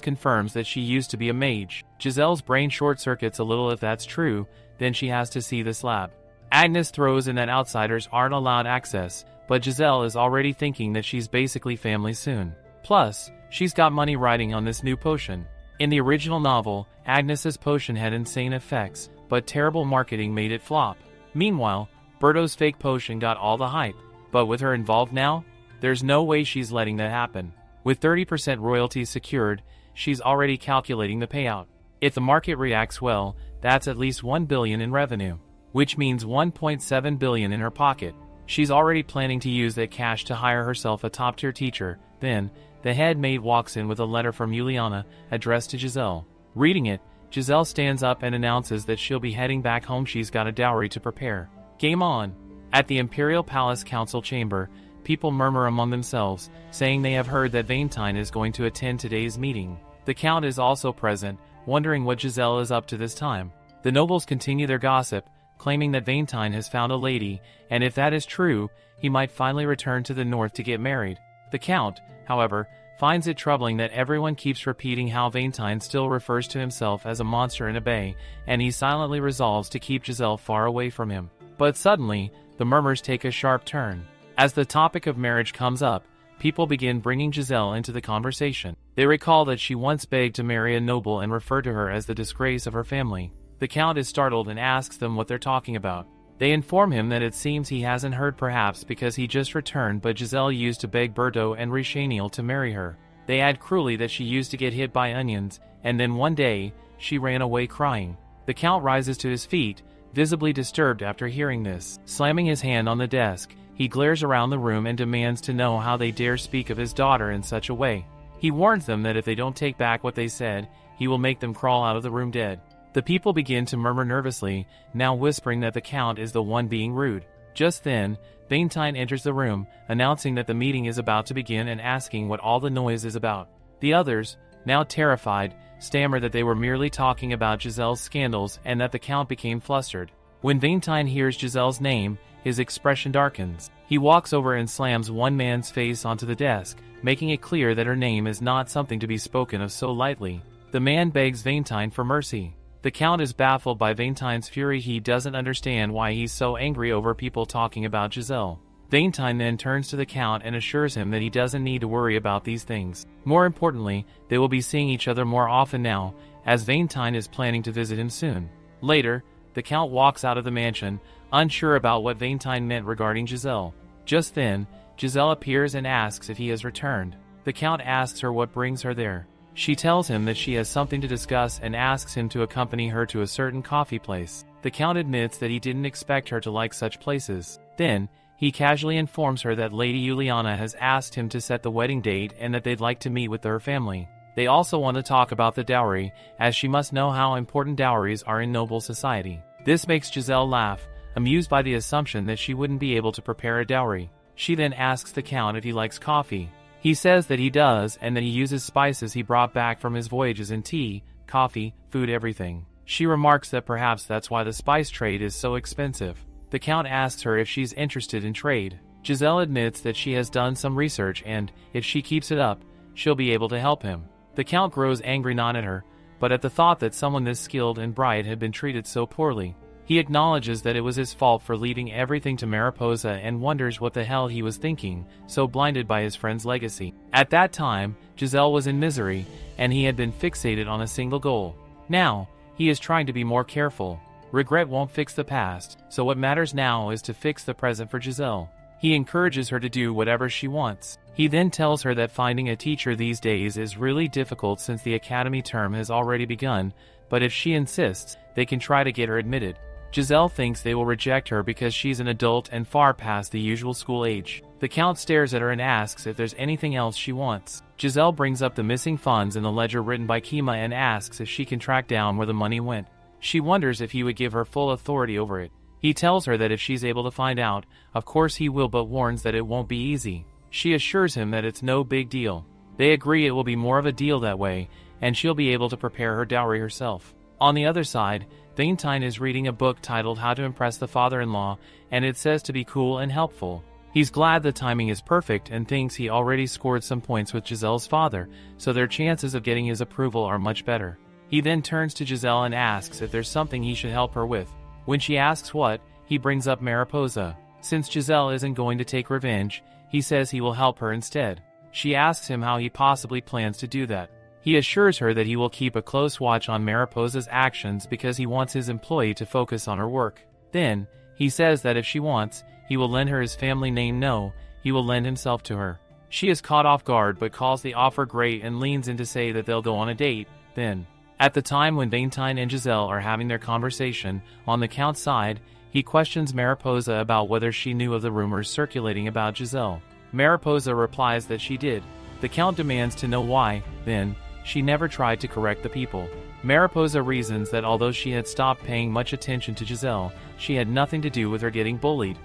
[SPEAKER 1] confirms that she used to be a mage. Giselle's brain short-circuits a little. If that's true, then she has to see this lab. Agnes throws in that outsiders aren't allowed access, but Giselle is already thinking that she's basically family soon. Plus, she's got money riding on this new potion. In the original novel, Agnes's potion had insane effects, but terrible marketing made it flop. Meanwhile, Berto's fake potion got all the hype, but with her involved now, there's no way she's letting that happen. With 30% royalties secured, she's already calculating the payout. If the market reacts well, that's at least $1 billion in revenue, which means $1.7 billion in her pocket. She's already planning to use that cash to hire herself a top-tier teacher. Then, the head maid walks in with a letter from Juliana, addressed to Giselle. Reading it, Giselle stands up and announces that she'll be heading back home. She's got a dowry to prepare. Game on! At the Imperial Palace Council Chamber, people murmur among themselves, saying they have heard that Valentine is going to attend today's meeting. The Count is also present, wondering what Giselle is up to this time. The nobles continue their gossip, claiming that Valentine has found a lady, and if that is true, he might finally return to the north to get married. The Count, however, finds it troubling that everyone keeps repeating how Valentine still refers to himself as a monster in a bay, and he silently resolves to keep Giselle far away from him. But suddenly, the murmurs take a sharp turn. As the topic of marriage comes up, people begin bringing Giselle into the conversation. They recall that she once begged to marry a noble and referred to her as the disgrace of her family. The Count is startled and asks them what they're talking about. They inform him that it seems he hasn't heard, perhaps because he just returned, but Giselle used to beg Berto and Richaniel to marry her. They add cruelly that she used to get hit by onions, and then one day, she ran away crying. The Count rises to his feet, visibly disturbed after hearing this. Slamming his hand on the desk, he glares around the room and demands to know how they dare speak of his daughter in such a way. He warns them that if they don't take back what they said, he will make them crawl out of the room dead. The people begin to murmur nervously, now whispering that the Count is the one being rude. Just then, Valentine enters the room, announcing that the meeting is about to begin and asking what all the noise is about. The others, now terrified, stammer that they were merely talking about Giselle's scandals and that the Count became flustered. When Valentine hears Giselle's name, his expression darkens. He walks over and slams one man's face onto the desk, making it clear that her name is not something to be spoken of so lightly. The man begs Valentine for mercy. The Count is baffled by Valentine's fury. He doesn't understand why he's so angry over people talking about Giselle. Valentine then turns to the Count and assures him that he doesn't need to worry about these things. More importantly, they will be seeing each other more often now, as Valentine is planning to visit him soon. Later, the Count walks out of the mansion, unsure about what Valentine meant regarding Giselle. Just then, Giselle appears and asks if he has returned. The Count asks her what brings her there. She tells him that she has something to discuss and asks him to accompany her to a certain coffee place. The Count admits that he didn't expect her to like such places. Then, he casually informs her that Lady Juliana has asked him to set the wedding date and that they'd like to meet with her family. They also want to talk about the dowry, as she must know how important dowries are in noble society. This makes Giselle laugh, amused by the assumption that she wouldn't be able to prepare a dowry. She then asks the Count if he likes coffee. He says that he does and that he uses spices he brought back from his voyages in tea, coffee, food, everything. She remarks that perhaps that's why the spice trade is so expensive. The Count asks her if she's interested in trade. Giselle admits that she has done some research and, if she keeps it up, she'll be able to help him. The Count grows angry not at her, but at the thought that someone this skilled and bright had been treated so poorly. He acknowledges that it was his fault for leaving everything to Mariposa and wonders what the hell he was thinking, so blinded by his friend's legacy. At that time, Giselle was in misery, and he had been fixated on a single goal. Now, he is trying to be more careful. Regret won't fix the past, so what matters now is to fix the present for Giselle. He encourages her to do whatever she wants. He then tells her that finding a teacher these days is really difficult since the academy term has already begun, but if she insists, they can try to get her admitted. Giselle thinks they will reject her because she's an adult and far past the usual school age. The Count stares at her and asks if there's anything else she wants. Giselle brings up the missing funds in the ledger written by Kima and asks if she can track down where the money went. She wonders if he would give her full authority over it. He tells her that if she's able to find out, of course he will, but warns that it won't be easy. She assures him that it's no big deal. They agree it will be more of a deal that way, and she'll be able to prepare her dowry herself. On the other side, Valentine is reading a book titled How to Impress the Father-in-Law, and it says to be cool and helpful. He's glad the timing is perfect and thinks he already scored some points with Giselle's father, so their chances of getting his approval are much better. He then turns to Giselle and asks if there's something he should help her with. When she asks what, he brings up Mariposa. Since Giselle isn't going to take revenge, he says he will help her instead. She asks him how he possibly plans to do that. He assures her that he will keep a close watch on Mariposa's actions because he wants his employee to focus on her work. Then, he says that if she wants, he will lend her his family name. No, he will lend himself to her. She is caught off guard but calls the offer great and leans in to say that they'll go on a date. Then, at the time when Valentine and Giselle are having their conversation, on the Count's side, he questions Mariposa about whether she knew of the rumors circulating about Giselle. Mariposa replies that she did. The Count demands to know why, then, she never tried to correct the people. Mariposa reasons that although she had stopped paying much attention to Giselle, she had nothing to do with her getting bullied.